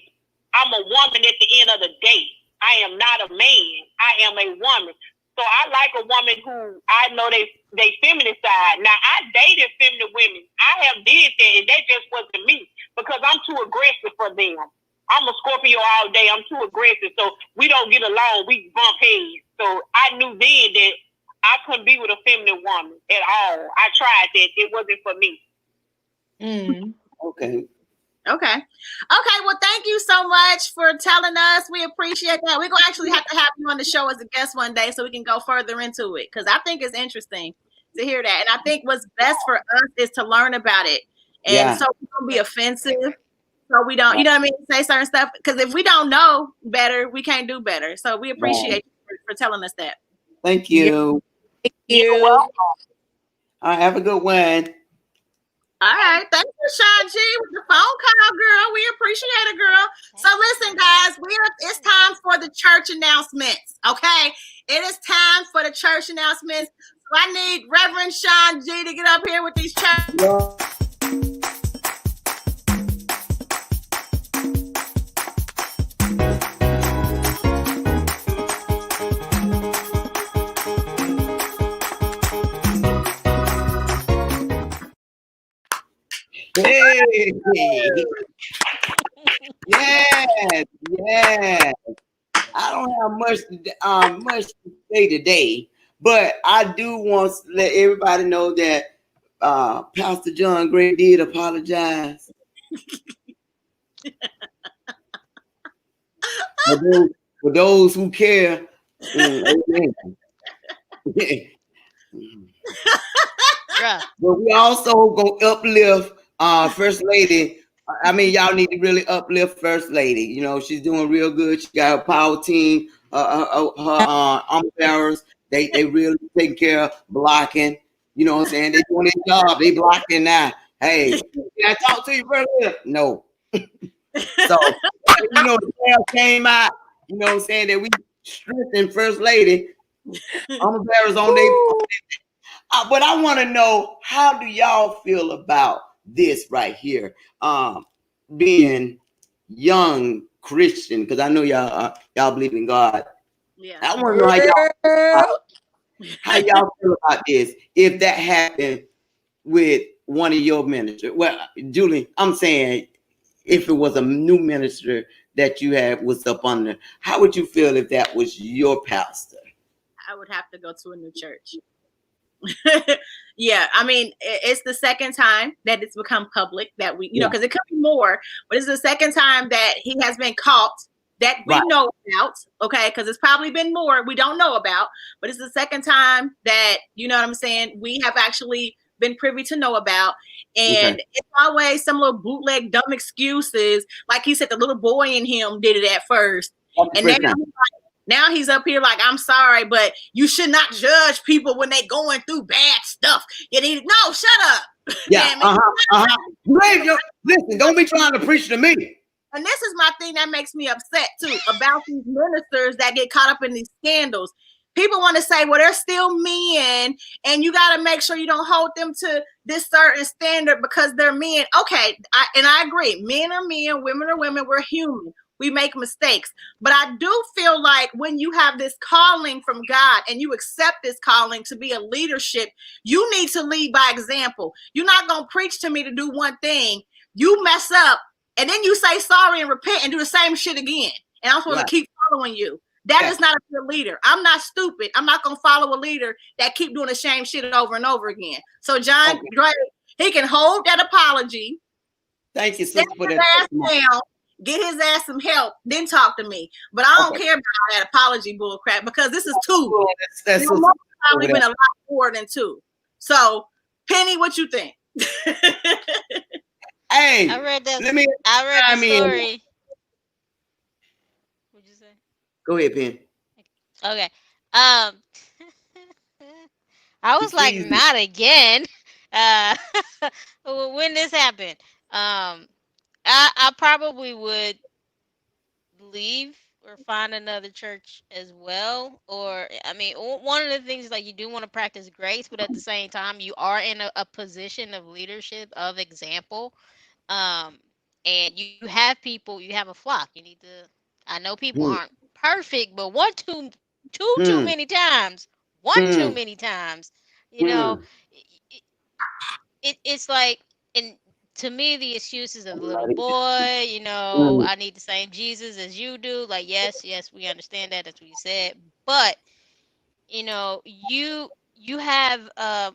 I'm a woman at the end of the day. I am not a man. I am a woman. So I like a woman who I know they feminine side. Now, I dated feminine women. I have did that, and that just wasn't me, because I'm too aggressive for them. I'm a Scorpio all day. I'm too aggressive, so we don't get along. We bump heads. So I knew then that I couldn't be with a feminine woman at all. I tried that. It wasn't for me. Okay. Well, thank you so much for telling us. We appreciate that. We're going to actually have to have you on the show as a guest one day so we can go further into it, because I think it's interesting to hear that. And I think what's best for us is to learn about it. And so we don't be offensive. So we don't, you know what I mean, say certain stuff. Because if we don't know better, we can't do better. So we appreciate you for telling us that. Thank you. Thank you. You're welcome. All right, have a good one. All right. Thank you, Sean G, with the phone call, girl. We appreciate it, girl. So listen, guys, it's time for the church announcements. Okay. It is time for the church announcements. So I need Reverend Sean G to get up here with these church. Hey. Yes. I don't have much to say today, but I do want to let everybody know that Pastor John Gray did apologize. for those who care. But we also gonna uplift First Lady. I mean, y'all need to really uplift First Lady. You know, she's doing real good. She got her power team, her armor bearers. They really taking care of blocking. You know what I'm saying? They doing their job. They blocking now. Hey, can I talk to you for a minute? No. So, you know, the mail came out, you know what I'm saying, that we strengthened First Lady. Armor bearers on their. But I want to know, how do y'all feel about this right here? Being young Christian, because I know y'all believe in God. Yeah. I want to know how y'all feel about this if that happened with one of your ministers. Well, Julie, I'm saying if it was a new minister that you had was up under, how would you feel if that was your pastor? I would have to go to a new church. Yeah, I mean, it's the second time that it's become public that we, you know, because it could be more, but it's the second time that he has been caught that we know about, okay? Because it's probably been more we don't know about, but it's the second time that, you know what I'm saying, we have actually been privy to know about. And it's always some little bootleg dumb excuses. Like he said, the little boy in him did it at first. And now he's up here like, I'm sorry, but you should not judge people when they're going through bad stuff. No, shut up. Yeah. Listen, don't be trying to preach to me. And this is my thing that makes me upset too about these ministers that get caught up in these scandals. People want to say, well, they're still men, and you got to make sure you don't hold them to this certain standard because they're men. Okay, I agree. Men are men, women are women. We're human. We make mistakes. But I do feel like when you have this calling from God and you accept this calling to be a leadership, you need to lead by example. You're not going to preach to me to do one thing. You mess up, and then you say sorry and repent and do the same shit again. And I'm supposed to keep following you. That is not a good leader. I'm not stupid. I'm not going to follow a leader that keep doing the same shit over and over again. So John Gray, he can hold that apology. Thank you, sister, for that. Down, get his ass some help, then talk to me. But I don't care about that apology bullcrap because this is two. That's probably been a lot more than two. So, Penny, what you think? Hey, I read the story. What'd you say? Go ahead, Penny. Okay. I was like, not again. When this happened, I probably would leave or find another church as well. Or, I mean, one of the things is like you do want to practice grace, but at the same time, you are in a position of leadership, of example. And you have people, you have a flock. You need to, I know people aren't perfect, but too many times, too many times, you know, it's like, and to me, the excuses of little boy, you know, I need the same Jesus as you do. Like, yes, we understand that. That's what you said. But, you know, you have a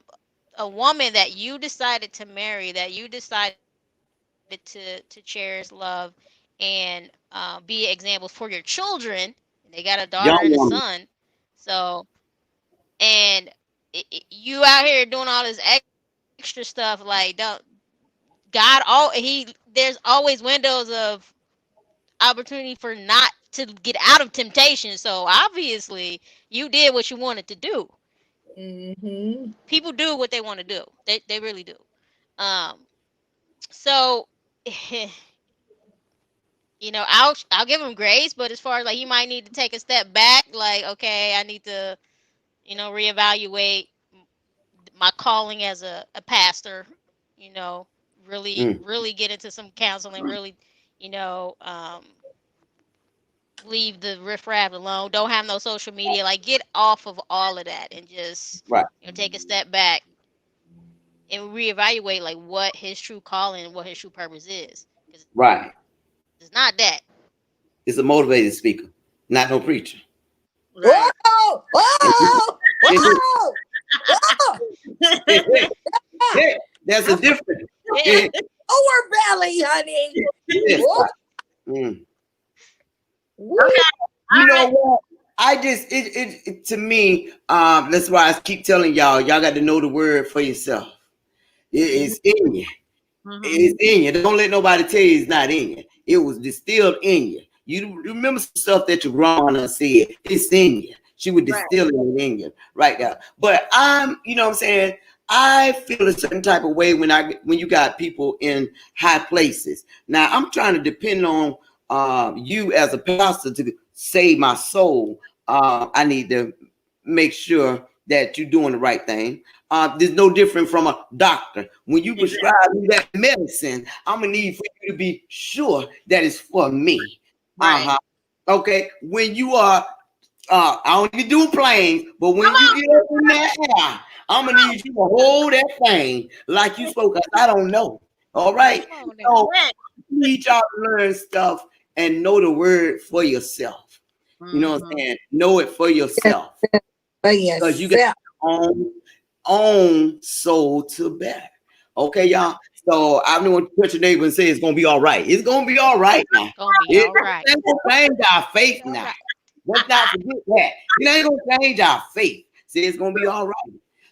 woman that you decided to marry, that you decided to cherish, love, and be examples for your children. They got a daughter and a son. So, and you out here doing all this extra stuff, like, there's always windows of opportunity for not to get out of temptation. So obviously you did what you wanted to do. People do what they want to do. They really do. So you know, I'll give him grace, but as far as like, he might need to take a step back, like, okay, I need to, you know, reevaluate my calling as a pastor, you know, really get into some counseling, really, you know, leave the riffraff alone. Don't have no social media. Like, get off of all of that and just you know, take a step back and reevaluate like what his true calling and what his true purpose is. Right. It's not that. It's a motivated speaker, not no preacher. Right. Whoa! Whoa! Whoa! Yeah, there's a difference. Lower belly, honey. You know what? I just it to me, that's why I keep telling y'all got to know the word for yourself. It's in you. It's in you. Don't let nobody tell you it's not in you. It was distilled in you. You remember some stuff that your grandma said. It's in you. She would distill it in you right now. But you know what I'm saying? I feel a certain type of way when you got people in high places. Now I'm trying to depend on you as a pastor to save my soul. I need to make sure that you're doing the right thing. There's no different from a doctor. When you prescribe me that medicine, I'm gonna need for you to be sure that it's for me. Right. Okay. When you are, I don't be doing planes, but when you get up in that air, I'm gonna need you to hold that thing like you spoke. I don't know. All right. So you need y'all to learn stuff and know the word for yourself. You know what I'm saying? Know it for yourself. Because you got your own soul to bear. Okay, y'all. So I don't want to touch your neighbor and say it's gonna be all right. It's gonna be all right now. It's gonna be all right. It's gonna change our faith now. Let's not forget that. It ain't gonna change our faith. See, it's gonna be all right.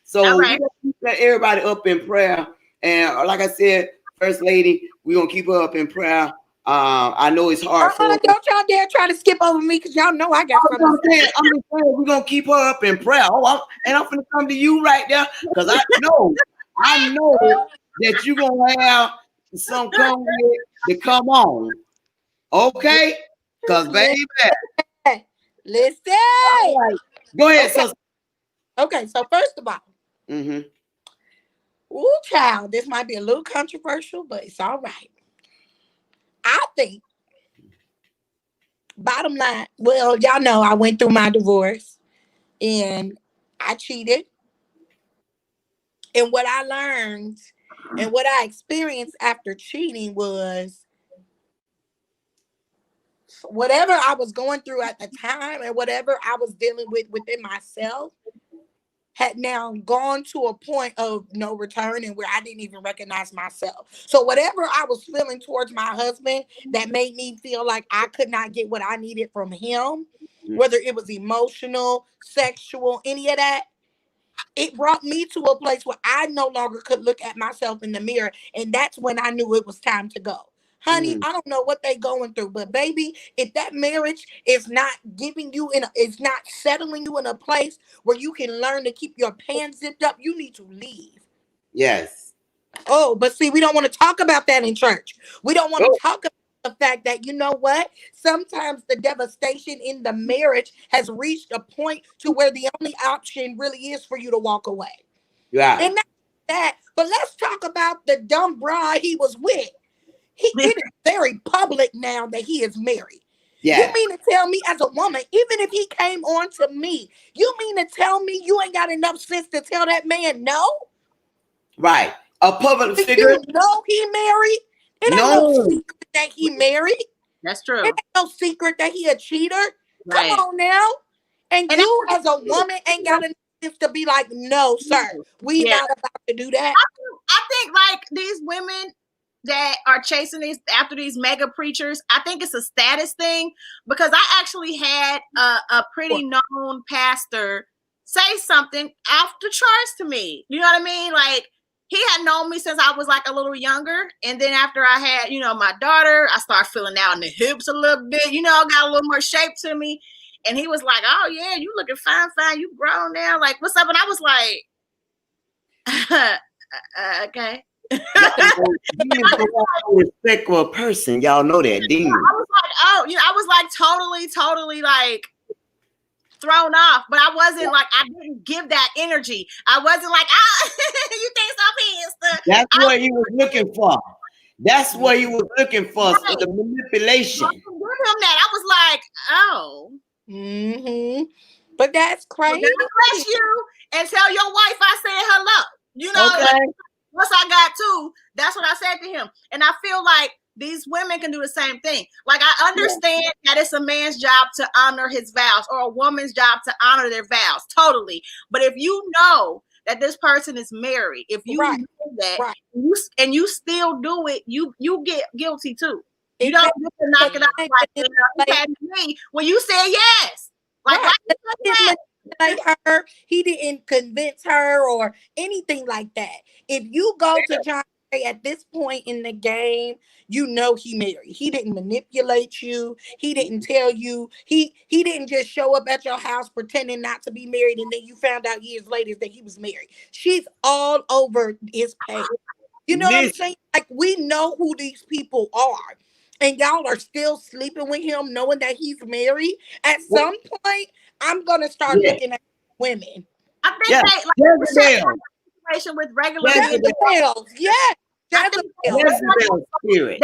So we're gonna keep everybody up in prayer. And like I said, First Lady, we're gonna keep her up in prayer. I know it's hard for don't y'all dare try to skip over me because y'all know I got something. I'm just saying we're gonna keep her up in prayer. And I'm gonna come to you right there because I know that you're gonna have some come to come on. Okay? Because baby. Listen. Right. Go ahead, okay. Okay, so first of all, ooh, child, this might be a little controversial, but it's all right. I think, bottom line, well, y'all know I went through my divorce and I cheated. And what I learned and what I experienced after cheating was whatever I was going through at the time and whatever I was dealing with within myself had now gone to a point of no return and where I didn't even recognize myself. So whatever I was feeling towards my husband that made me feel like I could not get what I needed from him, whether it was emotional, sexual, any of that, it brought me to a place where I no longer could look at myself in the mirror. And that's when I knew it was time to go. Honey, I don't know what they going through, but baby, if that marriage is not giving you it's not settling you in a place where you can learn to keep your pants zipped up, you need to leave. Yes. Oh, but see, we don't want to talk about that in church. We don't want to talk about the fact that, you know what? Sometimes the devastation in the marriage has reached a point to where the only option really is for you to walk away. Yeah. And that's that. But let's talk about the dumb bride he was with. It is very public now that he is married. Yeah. You mean to tell me as a woman, even if he came on to me, you mean to tell me you ain't got enough sense to tell that man no? Right. A public figure. You know he married? It ain't no secret that he married. That's true. It ain't no secret that he a cheater. Right. Come on now. And you as a woman ain't got enough sense to be like, no, sir, we not about to do that. I think like these women that are chasing after these mega preachers, I think it's a status thing, because I actually had a pretty known pastor say something after church to me. You know what I mean? Like, he had known me since I was like a little younger. And then after I had, my daughter, I started feeling out in the hips a little bit, got a little more shape to me. And he was like, oh yeah, you looking fine. You grown now. Like, what's up? And I was like, okay. Respect for a person, y'all know that, didn't you? I was like, I was like totally like thrown off, but I wasn't like, I didn't give that energy. I wasn't like, you think so, pissed? That's what he was looking for. That's what he was looking for, right. The manipulation. I give him that. I was like, oh. But that's crazy. Well, God bless you, and tell your wife I said hello. Okay. Like, once I got to, that's what I said to him. And I feel like these women can do the same thing. Like, I understand that it's a man's job to honor his vows, or a woman's job to honor their vows, totally. But if you know that this person is married, if you know that, and you still do it, you get guilty too. You don't get to knock it out like me when you said yes. Like, like her, he didn't convince her or anything like that. If you go to John say at this point in the game, you know he married. He didn't manipulate you. He didn't tell you. He didn't just show up at your house pretending not to be married, and then you found out years later that he was married. She's all over his page. You know what I'm saying? Like, we know who these people are. And y'all are still sleeping with him knowing that he's married. At some point, I'm going to start looking at women. I think they like situation with regular Jezebels. Yes. Jezebel spirit.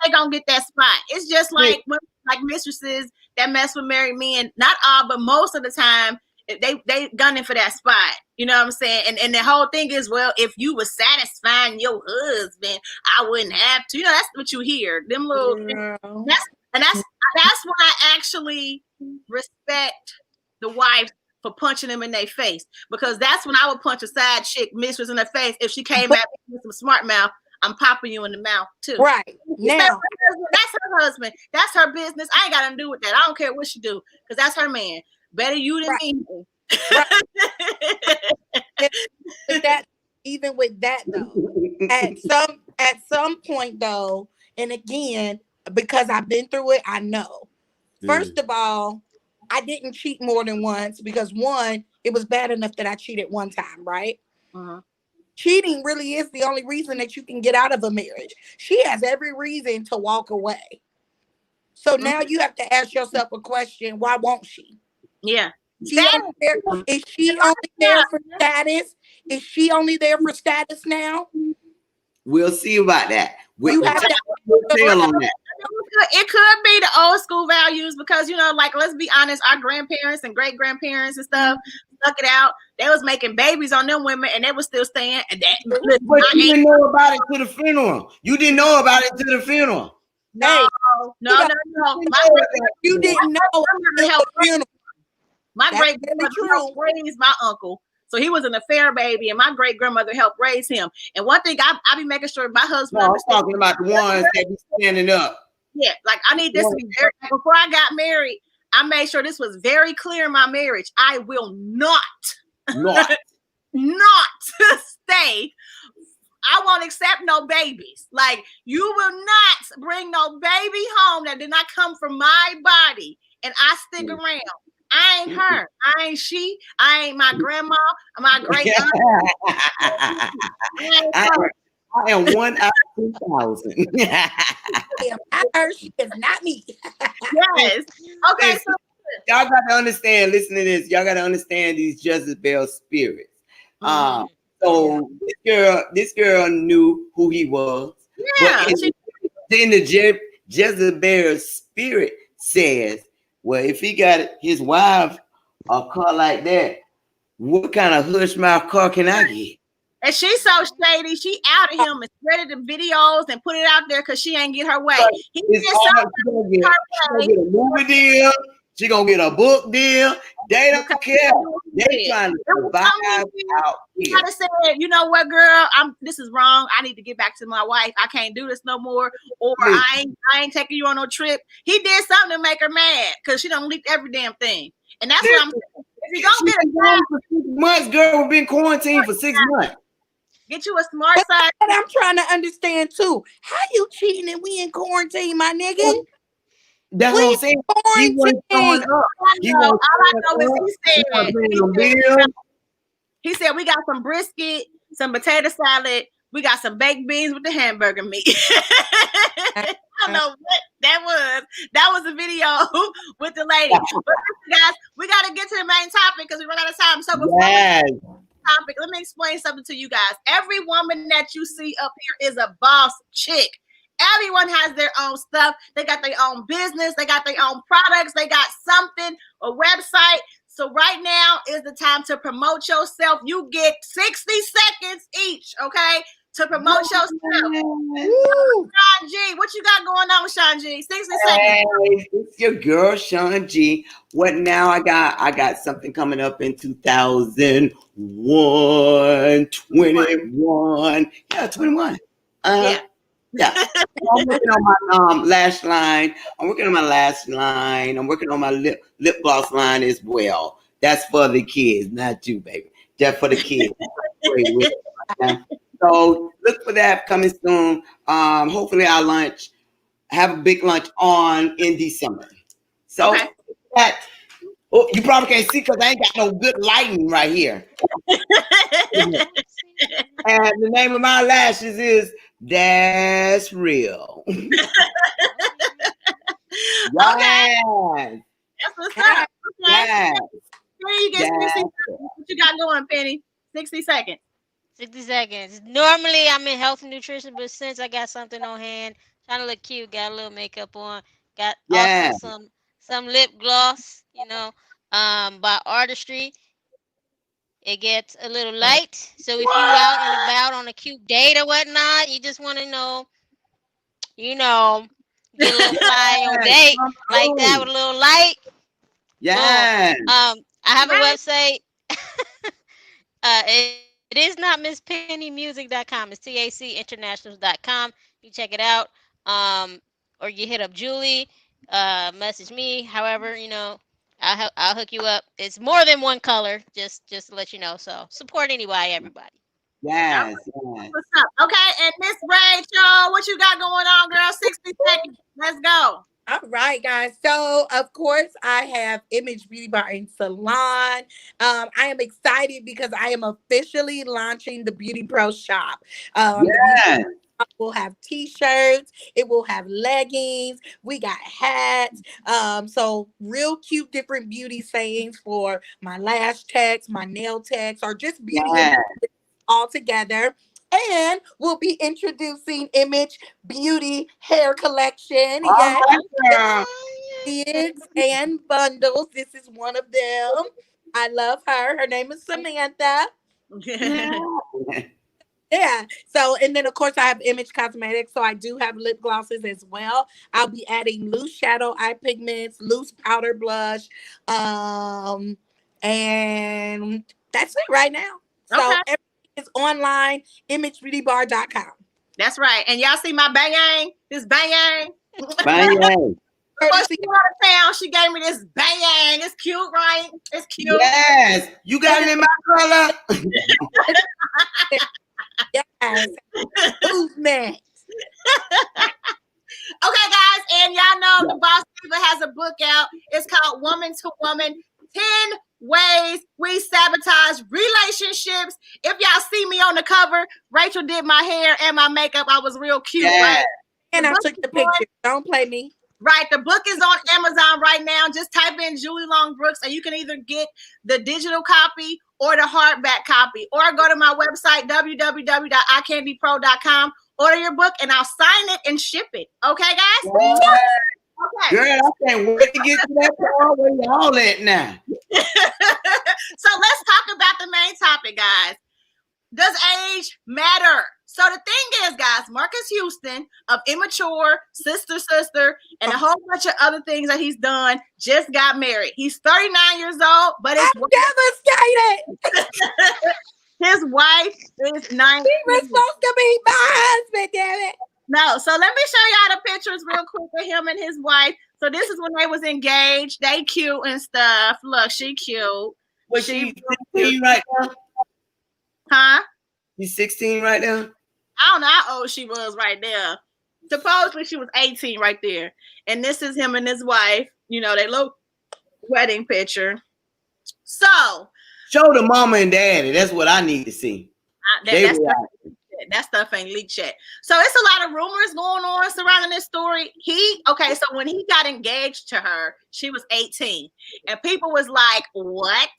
They gonna get that spot. It's just like like mistresses that mess with married men. Not all, but most of the time, they gunning for that spot. You know what I'm saying? And the whole thing is, well, if you were satisfying your husband, I wouldn't have to. You know, that's what you hear. Them little that's when I actually respect the wife for punching them in their face, because that's when I would punch a side chick mistress in the face if she came at me with some smart mouth. I'm popping you in the mouth too. Right now, that's her husband. That's her business. I ain't got nothing to do with that. I don't care what she do, because that's her man. Better you than me. That even with that though, at some point though, and again, because I've been through it, I know. First of all, I didn't cheat more than once, because one, it was bad enough that I cheated one time, right? Cheating really is the only reason that you can get out of a marriage. She has every reason to walk away. So now you have to ask yourself a question: why won't she? Yeah. Is she only there for status? Is she only there for status now? We'll see about that. You have to tell on that. It could be the old school values, because, you know, like, let's be honest, our grandparents and great grandparents and stuff stuck it out. They was making babies on them women, and they was still staying. And that, but you didn't know about it to the funeral. You didn't know about it to the funeral. No. You didn't know. My great grandmother helped raise my uncle. So he was an affair baby, and my great grandmother helped raise him. And one thing I be making sure my husband. No, I'm talking about the ones that be standing up. Yeah, like, I need this to be very, before I got married, I made sure this was very clear in my marriage. I will not stay. I won't accept no babies. Like, you will not bring no baby home that did not come from my body, and I stick around. I ain't her. I ain't she. I ain't my grandma. My great aunt. I am 1 out of 2,000. I heard she is not me. Yes. Okay. So y'all got to understand. Listen to this. Y'all got to understand these Jezebel spirits. So this girl knew who he was. Yeah. But then the Jezebel spirit says, well, if he got his wife a car like that, what kind of hush mouth car can I get? And she's so shady. She outed him and spreaded the videos and put it out there because she ain't get her way. He did something. She gonna get a movie deal. She gonna get a book deal. They don't care. They trying to survive out here. I said, you know what, girl? This is wrong. I need to get back to my wife. I can't do this no more. Or I ain't taking you on no trip. He did something to make her mad, because she done leaked every damn thing. And that's what I'm saying. If you don't get a job for 6 months, girl, we've been quarantined for 6 months. Get you a smart side. I'm trying to understand too. How you cheating and we in quarantine, my nigga? That's what I'm saying. He wasn't showing up. All I know is he said we got some brisket, some potato salad, we got some baked beans with the hamburger meat. I don't know what that was. That was a video with the lady. But guys, we got to get to the main topic because we run out of time. So before topic, let me explain something to you guys. Every woman that you see up here is a boss chick. Everyone has their own stuff. They got their own business. They got their own products. They got something, a website. So right now is the time to promote yourself. You get 60 seconds each, okay, to promote yourself. Sean G, what you got going on, Sean G? 60 seconds. Hey, it's your girl, Sean G. What now? I got something coming up in 2021, 21. Yeah, 21. Yeah. I'm working on my lash line. I'm working on my lash line. I'm working on my lip gloss line as well. That's for the kids, not you, baby. Just for the kids. So look for that coming soon. Hopefully our lunch, have a big lunch in December. So Okay. you probably can't see because I ain't got no good lighting right here. And the name of my lashes is That's Real. Okay. Yes. That's what's up. Okay. Yes. Here you get 60 seconds. What you got going, Penny? 60 seconds. 60 seconds. Normally I'm in health and nutrition, but since I got something on hand, trying to look cute, got a little makeup on, got also some lip gloss, by Artistry. It gets a little light. So if you out and about on a cute date or whatnot, you just want to get a little fly on date like that with a little light. Yeah. I have a website. It is not MissPennyMusic.com. It's TACInternationals.com. You check it out. Or you hit up Julie, message me. However, I'll hook you up. It's more than one color, just to let you know. So support everybody. Yes. What's up? Okay, and Miss Rachel, what you got going on, girl? 60 seconds. Let's go. All right, guys. So, of course, I have Image Beauty Bar and Salon. I am excited because I am officially launching the Beauty Pro Shop. Yes. We'll have t-shirts, it will have leggings, we got hats, so real cute different beauty sayings for my lash techs, my nail techs, or just beauty all together. And we'll be introducing Image Beauty hair collection. Wigs and bundles. This is one of them. I love her. Her name is Samantha. Yeah. So, and then of course I have Image Cosmetics. So I do have lip glosses as well. I'll be adding loose shadow eye pigments, loose powder blush. And that's it right now. So everything is online, imagebeautybar.com. That's right. And y'all see my bang-yang? This bang-yang? Bang-yang. Before she went out of town, she gave me this bang-yang. It's cute, right? It's cute. Yes. You got it in my color. Yes. Movement. Okay, guys, and y'all know the Boss Diva has a book out. It's called Woman to Woman: 10 Ways We Sabotage Relationships. If y'all see me on the cover, Rachel did my hair and my makeup. I was real cute, right? And I took the picture. Don't play me. Right. The book is on Amazon right now. Just type in Julie Long Brooks and you can either get the digital copy or the hardback copy, or go to my website, www.icandypro.com, order your book and I'll sign it and ship it. Okay, guys? Yeah. Okay. Girl, I can't wait to get to that part where y'all at now. So let's talk about the main topic, guys. Does age matter? So the thing is, guys, Marcus Houston of Immature, Sister, and a whole bunch of other things that he's done just got married. He's 39 years old, but I'm devastated. His wife is 19. He was supposed to be my husband, damn it. No, so let me show y'all the pictures real quick of him and his wife. So this is when they was engaged. They cute and stuff. Look, she cute. Was she 16 right now? Huh? She's 16 right now? I don't know how old she was right there. Supposedly she was 18 right there. And this is him and his wife. They little wedding picture. So show the mama and daddy. That's what I need to see. That stuff ain't leaked yet. So it's a lot of rumors going on surrounding this story. So when he got engaged to her, she was 18. And people was like, what?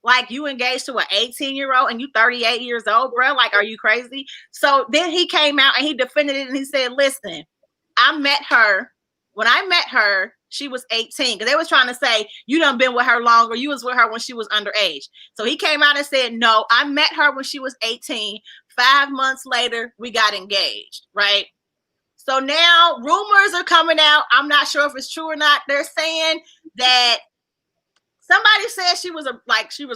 Like, you engaged to an 18-year-old and you 38 years old, bro? Like, are you crazy? So then he came out and he defended it and he said, listen, I met her. When I met her, she was 18. Because they was trying to say, you done been with her longer. You was with her when she was underage. So he came out and said, no, I met her when she was 18. 5 months later, we got engaged, right? So now rumors are coming out. I'm not sure if it's true or not. They're saying that somebody said she was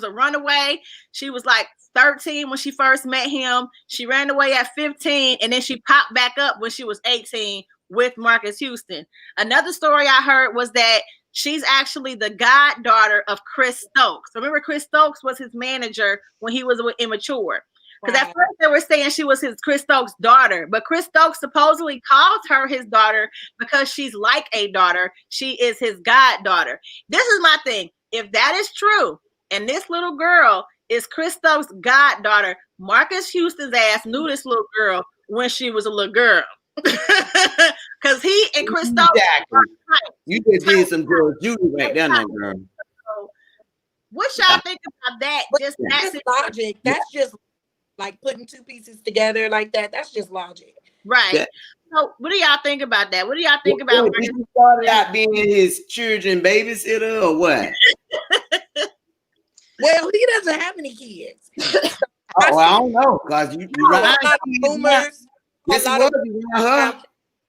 a runaway. She was like 13 when she first met him. She ran away at 15, and then she popped back up when she was 18 with Marcus Houston. Another story I heard was that she's actually the goddaughter of Chris Stokes. Remember, Chris Stokes was his manager when he was with Immature. Because at first they were saying she was Chris Stokes' daughter, but Chris Stokes supposedly calls her his daughter because she's like a daughter. She is his goddaughter. This is my thing. If that is true, and this little girl is Chris Stokes' goddaughter, Marcus Houston's ass knew this little girl when she was a little girl. Because he and Chris Stokes. Exactly. You just did some girl Judy right down there, girl. What y'all think about that? Just that's logic. That's just like putting two pieces together like that. That's just logic. Right. Yeah. So what do y'all think about that? What do y'all think about did you start out being his children babysitter or what? Well, he doesn't have any kids. Oh, I don't know, because you right. Rumors.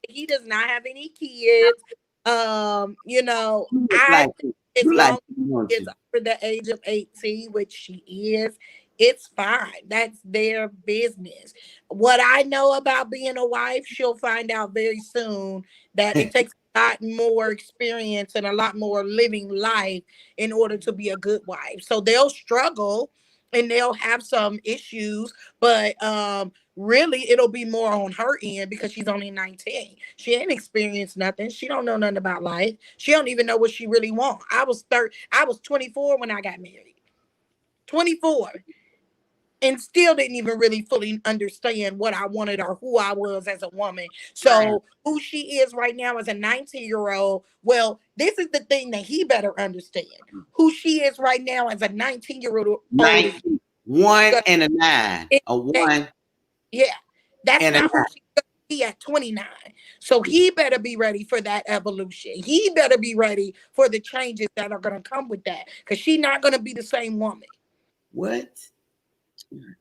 He does not have any kids. You know, as long as he's over the age of 18, which she is, it's fine. That's their business. What I know about being a wife, she'll find out very soon that it takes a lot more experience and a lot more living life in order to be a good wife. So they'll struggle and they'll have some issues, but really it'll be more on her end because she's only 19. She ain't experienced nothing. She don't know nothing about life. She don't even know what she really wants. I was 24 when I got married. 24. And still didn't even really fully understand what I wanted or who I was as a woman. So who she is right now as a 19-year-old, well, this is the thing that he better understand. Who she is right now as a 19-year-old. 1 and a 9. A 1. Yeah. That's not who she's going to be at 29. So he better be ready for that evolution. He better be ready for the changes that are going to come with that. Because she's not going to be the same woman. What?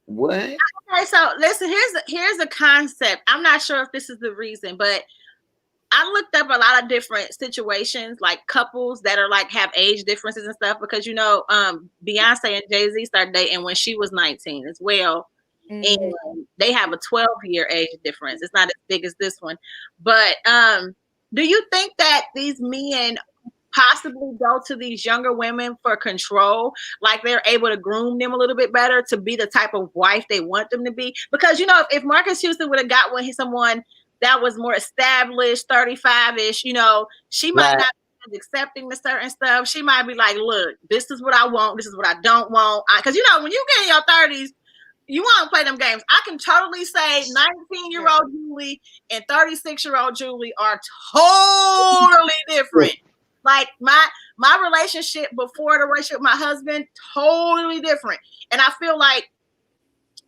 Okay, so listen, here's a concept. I'm not sure if this is the reason, but I looked up a lot of different situations, like couples that are like have age differences and stuff, because you know, Beyonce and Jay-Z started dating when she was 19 as well. Mm-hmm. And they have a 12-year age difference. It's not as big as this one. But do you think that these men possibly go to these younger women for control, like they're able to groom them a little bit better to be the type of wife they want them to be? Because you know, if Marcus Houston would have got someone that was more established, 35-ish, you know, she might not be accepting the certain stuff. She might be like, look, this is what I want, this is what I don't want. Because you know, when you get in your 30s, you want to play them games. I can totally say 19-year-old Julie and 36-year-old Julie are totally different. Like my relationship before the relationship with my husband, totally different. And I feel like,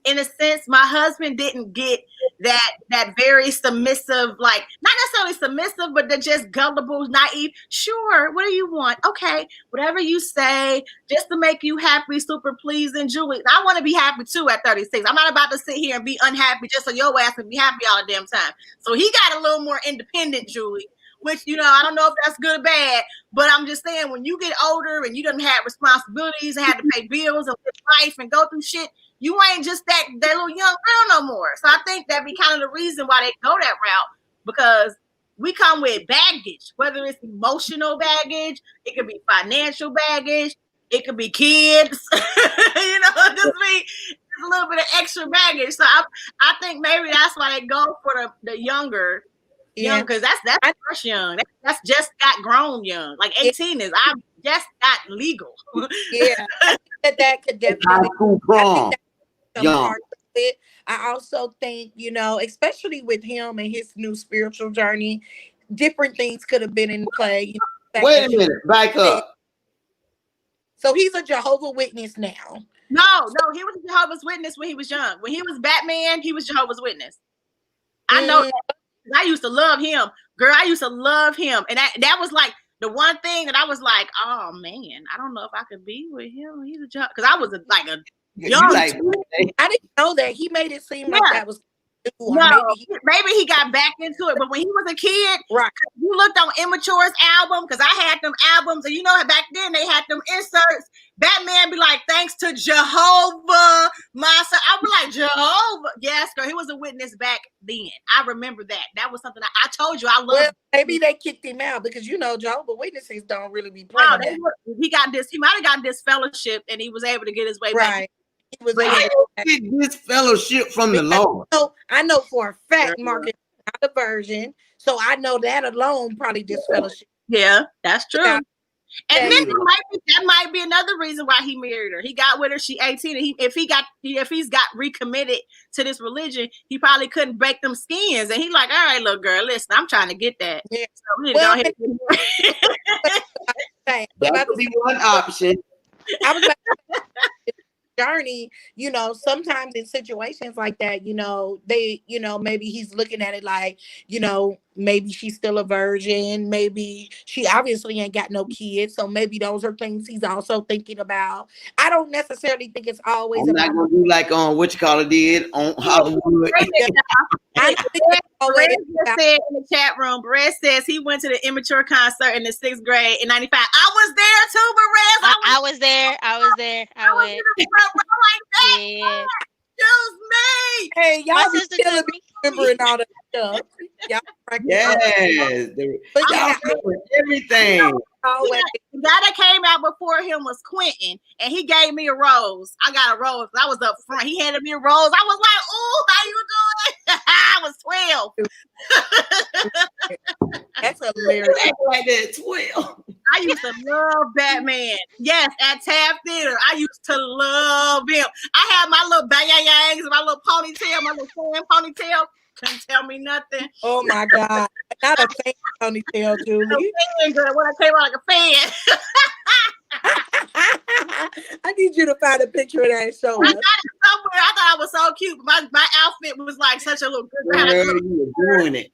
in a sense, my husband didn't get that very submissive, like not necessarily submissive, but they're just gullible, naive. Sure, what do you want? Okay, whatever you say, just to make you happy, super pleasing, Julie. I want to be happy too at 36. I'm not about to sit here and be unhappy just so your ass can be happy all the damn time. So he got a little more independent, Julie. Which, you know, I don't know if that's good or bad, but I'm just saying, when you get older and you done have responsibilities and had to pay bills and live life and go through shit, you ain't just that little young girl no more. So I think that'd be kind of the reason why they go that route, because we come with baggage, whether it's emotional baggage, it could be financial baggage, it could be kids, you know, just be a little bit of extra baggage. So I think maybe that's why they go for the younger. Young, because that's fresh young. That's just got grown young. Like 18 is I just got legal. Yeah, I think that could definitely young. I also think, you know, especially with him and his new spiritual journey, different things could have been in play. You know, wait a minute, back up. So he's a Jehovah's Witness now. No, he was a Jehovah's Witness when he was young. When he was Batman, he was Jehovah's Witness. I know that. I used to love him, girl. I used to love him, and that was like the one thing that I was like, oh man, I don't know if I could be with him. He's a job, because I was a young. I didn't know that. He made it seem like that was. No, maybe he got back into it, but when he was a kid, right? You looked on Immature's album, because I had them albums, and you know, back then they had them inserts. Batman be like, thanks to Jehovah, my son. I was like, Jehovah, yes, girl. He was a witness back then. I remember that. That was something I told you I love. Well, maybe they kicked him out because you know Jehovah's Witnesses don't really be playing. He might have got this fellowship, and he was able to get his way back. he was I get this fellowship from the Lord. I know for a fact Marcus is not a virgin, so I know that alone probably disfellowship. Yeah, that's true. Yeah. And then that might be another reason why he married her. He got with her, she 18, and if he's got recommitted to this religion, he probably couldn't break them skins. And he like, all right, little girl, listen, I'm trying to get that. Yeah. So we need to go ahead and That would be one option. I was about to journey, you know, sometimes in situations like that, you know, they, you know, maybe he's looking at it like, you know, maybe she's still a virgin, maybe she obviously ain't got no kids, so maybe those are things he's also thinking about. I don't necessarily think it's always I'm not gonna do like on what you call it did on Hollywood. I Brett just said in the chat room, Brett says he went to the Immature concert in the 6th grade in 95. I was there too, Perez. I was there. I went. Yeah. Excuse me. Hey, y'all My be sister killing took me remembering all that stuff. Y'all Yes, but y'all remember everything. always, The guy that came out before him was Quentin, and he gave me a rose. I got a rose. I was up front. He handed me a rose. I was like, "Ooh, how you doing?" I was 12. that's hilarious. Act like that 12. I used to love Batman. Yes, at Tab Theater, I used to love him. I had my little bang-yangs and my little ponytail, my little fan ponytail. Couldn't tell me nothing. Oh my God. Not a fan ponytail, Julie. Fan girl, when I came out like a fan. I need you to find a picture of that and show I us. got it somewhere. I thought I was so cute. My outfit was like such a little good kind of Girl, you were doing it.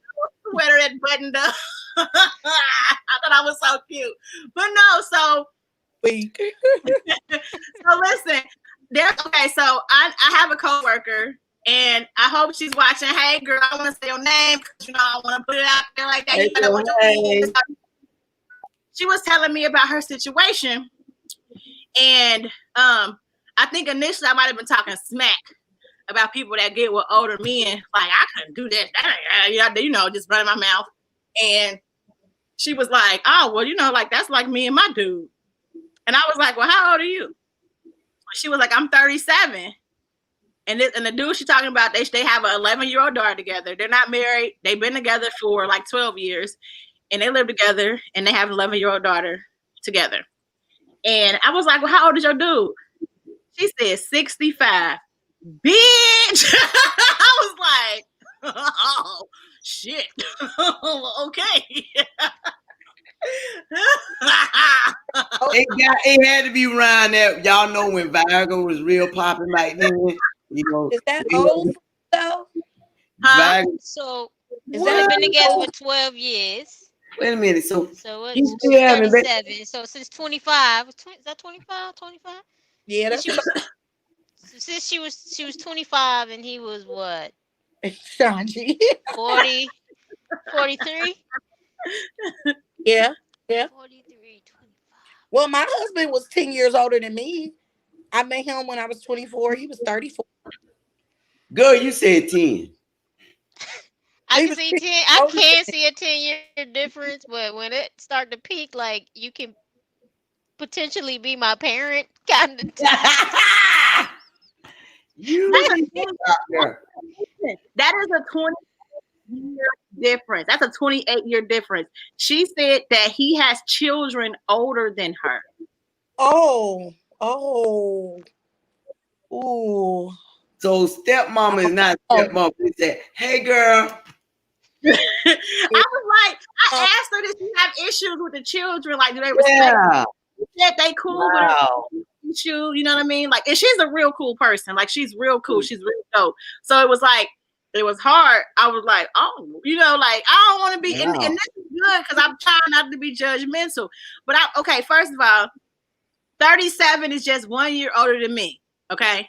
sweater that buttoned up. I thought I was so cute. But no, so Weak. so listen, so I have a coworker, and I hope she's watching. Hey girl, I want to say your name because you know I want to put it out there like that. You know what you mean. She was telling me about her situation, and I think initially I might have been talking smack about people that get with older men. Like, I couldn't do that. You know, just running my mouth. And she was like, oh, well, you know, like that's like me and my dude. And I was like, well, how old are you? She was like, I'm 37. And the dude she's talking about, they have an 11-year-old daughter together. They're not married. They've been together for like 12 years. And they live together, and they have an 11-year-old daughter together. And I was like, well, how old is your dude? She said 65. Bitch. I was like, oh, shit. Okay. It had to be around that. Y'all know when Viagra was real popping back then. You know, Is that old though? Huh? So Is they've that been together for 12 years. Wait a minute. So So you it's still haven't been- 37. So since 25, is that 25? 25? Yeah, that's Since she was 25 and he was what? Shanji. 40, 43? Yeah. 43, 25. Well, my husband was 10 years older than me. I met him when I was 24. He was 34. girl, you said 10. I He can was see 10. I can see a 10-year difference, but when it start to peak, like you can potentially be my parent, kind of. You out there. That is a 20-year difference. That's a 28-year difference. She said that he has children older than her. Ooh. So stepmama is not stepmama. She said, hey girl. I was like, I asked her, did she have issues with the children? Like, do they respect her? She said they cool with her. You know what I mean? Like, and she's a real cool person. Like, she's real cool. She's real dope. So it was like, it was hard. I was like, oh, you know, like I don't want to be, and this is good because I'm trying not to be judgmental. But okay, first of all, 37 is just 1 year older than me. Okay,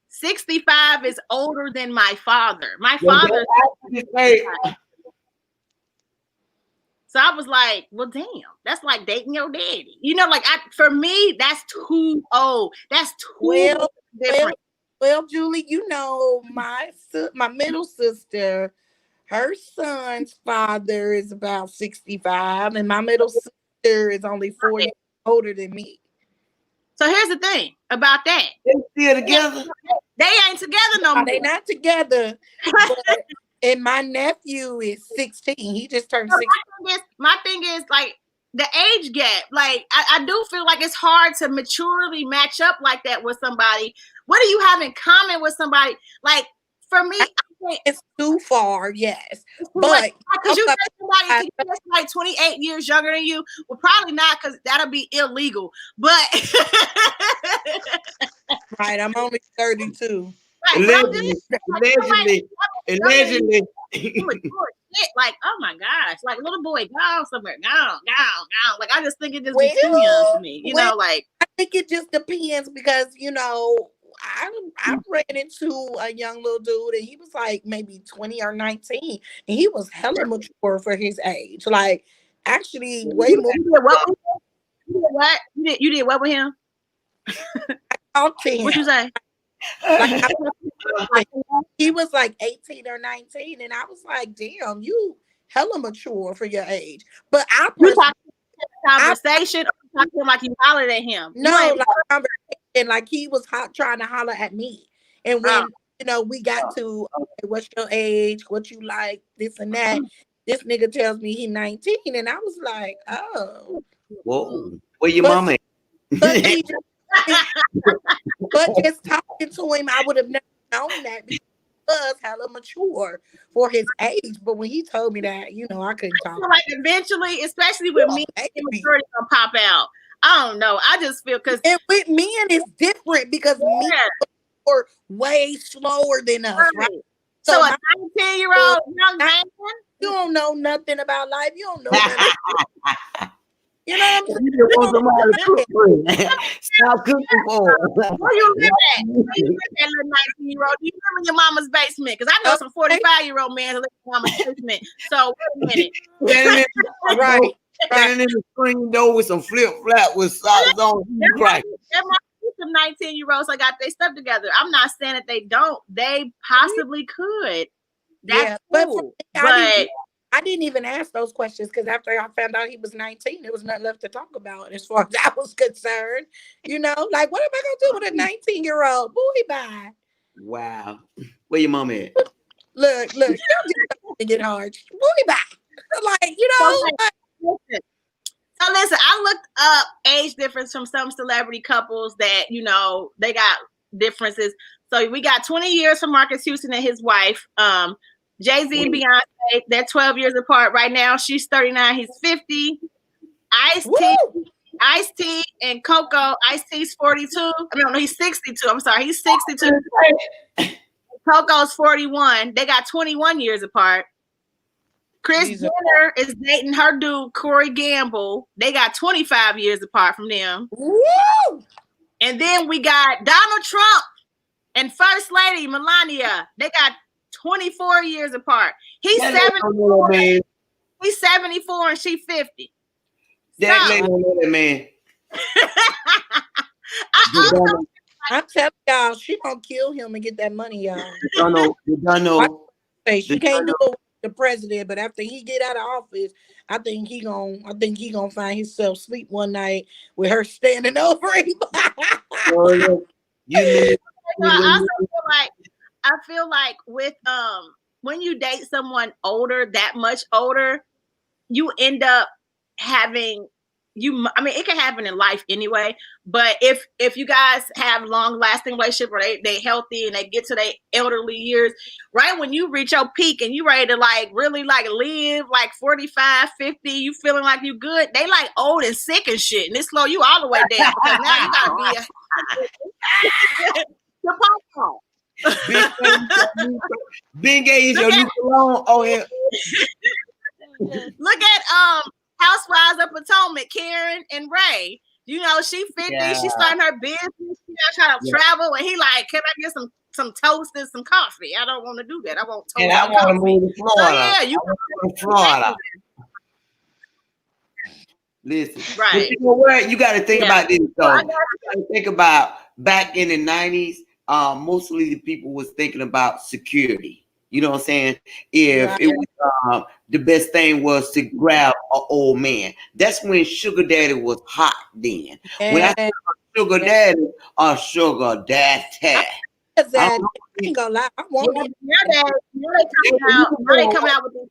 65 is older than my father. My father. So I was like, well, damn, that's like dating your daddy. You know, like for me, that's too old. That's too different. Well, Julie, you know, my middle sister, her son's father is about 65, and my middle sister is only 4 years older than me. So here's the thing about that. They still together? They ain't together no more. They not together. But, and my nephew is 16. He just turned 16. My thing is like the age gap. Like I do feel like it's hard to maturely match up like that with somebody. What do you have in common with somebody? Like for me, it's too far, yes. But because you say somebody that's like 28 years younger than you, well, probably not, because that'll be illegal. But right, I'm only 32. Allegedly. Like, oh my gosh, like little boy, go somewhere, go. Like I just think it just be too young to me, you know. Like I think it just depends because I ran into a young little dude and he was like maybe 20 or 19 and he was hella mature for his age. Like actually way more. You did what with him? I talked to him. What you say? Like, he was like 18 or 19 and I was like, damn, you hella mature for your age. But I conversation or talking like you hollered at him. No, like conversation, like he was trying to holler at me. And when we got to what's your age, what you like, this and that, this nigga tells me he's 19 and I was like, oh. Whoa. Where your mama at? But just talking to him, I would have never known that because he was hella mature for his age. But when he told me that, I couldn't talk. Like eventually, especially with me, immaturity gonna pop out. I don't know. I just feel because with men it's different because men are way slower than us, right? So a 19-year-old young man, you don't know nothing about life. You don't know nothing. You know what I'm saying? You want somebody to cook for you. Stop cooking for him. Where you live at? Where you live at, little 19-year-old? Do you live in your mama's basement? Because I know some 45-year-old men who live in mama's basement. So wait a minute. Right. Standing in the screen door with some flip-flop with socks on. Right. There might be some 19-year-olds that got their stuff together. I'm not saying that they don't. They possibly could. That's cool. But I didn't even ask those questions because after I found out he was 19, there was nothing left to talk about as far as I was concerned. Like what am I gonna do with a 19-year-old? Boy, bye. Wow. Where your mom at? Look, you don't get hard. Boy, bye. Like, So listen, I looked up age difference from some celebrity couples that, they got differences. So we got 20 years from Marcus Houston and his wife. Jay-Z and Beyonce, they're 12 years apart right now. She's 39, he's 50. Ice-T and Coco. Ice-T's 42. No, he's 62. I'm sorry, he's 62. Coco's 41. They got 21 years apart. Kris Jenner is dating her dude, Corey Gamble. They got 25 years apart from them. Woo! And then we got Donald Trump and First Lady Melania. They got 24 years apart. He's 74. He's 74 and she's 50. That lady don't know that man. I'm telling y'all, she gonna kill him and get that money, y'all. You don't know. She can't do it with the president, but after he get out of office, I think he gonna find himself sleep one night with her standing over him. I feel like with when you date someone older, that much older, you end up having it can happen in life anyway, but if you guys have long lasting relationship or they healthy and they get to their elderly years, right when you reach your peak and you ready to really live 45, 50, you feeling like you good, they old and sick and shit, and it slow you all the way down because now you gotta be Big age, your new cologne. Oh yeah. Look at Housewives of Potomac, Karen and Ray. She 50. Yeah. She's starting her business. She trying to travel, and he can I get some toast and some coffee? I don't want to do that. I want toast. And I want to move to Florida. So, you want to Florida. Listen, right? But you know what? You got to think about this though. You got to think about back in the 90s. Mostly the people was thinking about security. You know what I'm saying? If it was the best thing was to grab an old man. That's when sugar daddy was hot then. When I say sugar daddy or sugar daddy. I ain't gonna lie. I want me. Now they coming out with these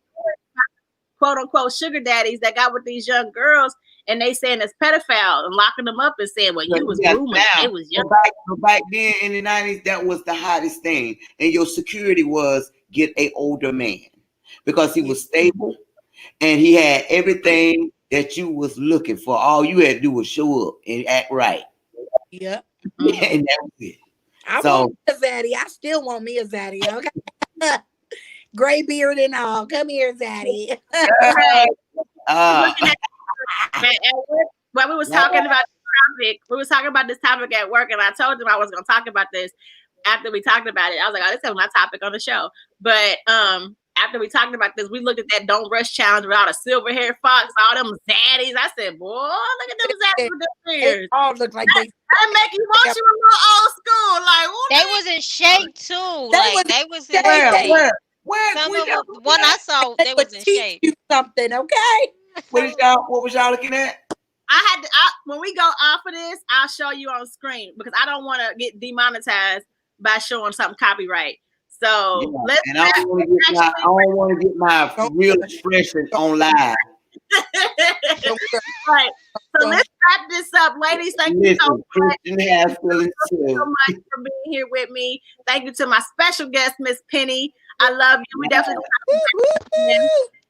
quote unquote sugar daddies that got with these young girls, and they saying it's pedophile and locking them up and saying, well, you was grooming. It was young. Back then in the 90s, that was the hottest thing. And your security was get an older man because he was stable and he had everything that you was looking for. All you had to do was show up and act right. Yeah. And that was it. I want a zaddy. I still want me a zaddy. Okay. Gray beard and all. Come here, zaddy. When we was talking about this topic at work, and I told them I was going to talk about this after we talked about it. I was like, oh, this is my topic on the show. But after we talked about this, we looked at that Don't Rush challenge with all the silver hair fox, all them zaddies. I said, boy, look at them zaddies with their ears. All look like they make you want you a little old school. Like, they was in shape too. They was in shape. One I saw, they was in shape. You something, okay? What was y'all looking at? When we go off of this, I'll show you on screen because I don't want to get demonetized by showing something copyright. So I don't want to get my real expression on live. Right. So let's wrap this up, ladies. Thank you so much. For being here with me. Thank you to my special guest, Miss Penny. I love you. We definitely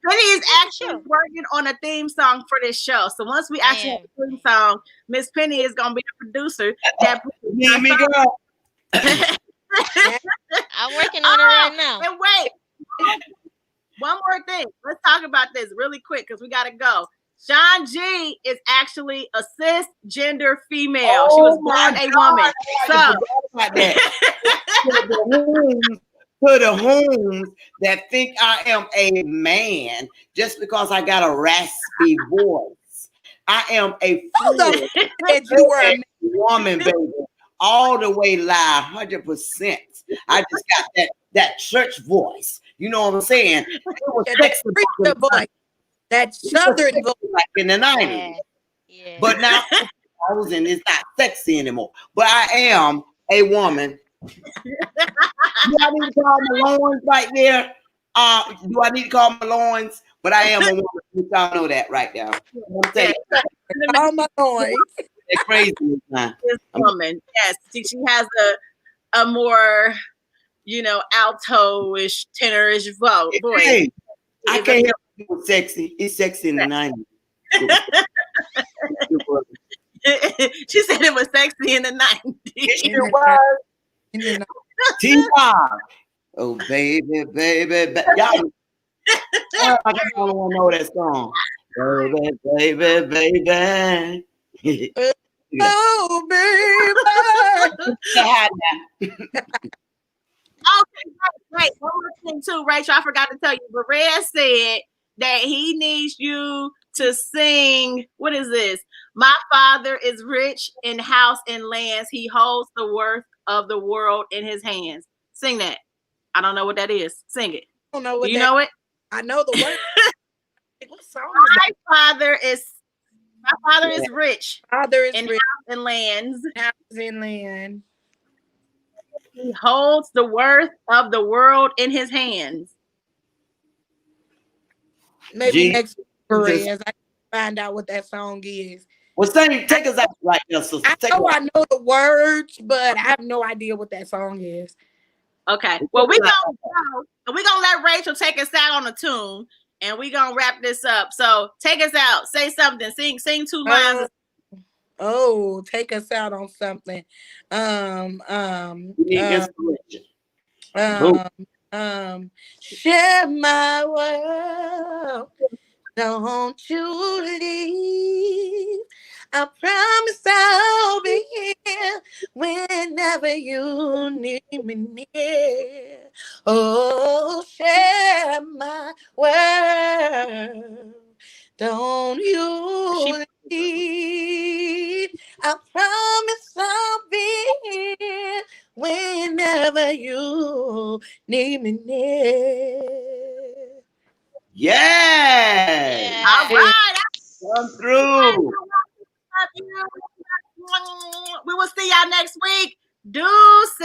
Penny is actually working on a theme song for this show. So once we actually have a theme song, Miss Penny is gonna be the producer. I'm working on it right now. And wait, one more thing. Let's talk about this really quick because we gotta go. Sean G is actually a cisgender female. She was born a woman. To the homes that think I am a man just because I got a raspy voice. I am a woman, baby. All the way live, 100%. I just got that church voice. You know what I'm saying? It was voice. That southern voice. Like in the 90s. Yeah. But now it's not sexy anymore. But I am a woman. Do I need to call my loins right there? Do I need to call my loins? But I am a woman. Y'all know that right now. I'm saying, call my loins. They're crazy. This woman, yes, she has a more, alto-ish, tenor-ish voice. Hey, I can't help it was sexy. It's sexy in the 90s. She said it was sexy in the 90s. It was. T-Bob. Oh, baby. Y'all, I don't want to know that song. Baby. Oh, baby. Okay, great. One more thing too, Rachel. I forgot to tell you. Berea said that he needs you to sing. What is this? My father is rich in house and lands. He holds the worth of the world in his hands. Sing that. I don't know what that is. Sing it. I don't know what you know it? I know the word. What song my father is rich. Father is in rich. House and lands. House and land. He holds the worth of the world in his hands. Maybe next week, as I find out what that song is. Well, take us out right now, sister. I know the words, but I have no idea what that song is. Okay. Well, we're gonna let Rachel take us out on the tune, and we're gonna wrap this up. So take us out. Say something. Sing 2 lines. Take us out on something. Share my world. Don't you leave. I promise I'll be here whenever you need me near. Oh, share my world. Don't you leave. I promise I'll be here whenever you need me near. Yeah. All right. Come through. We will see y'all next week. Deuces.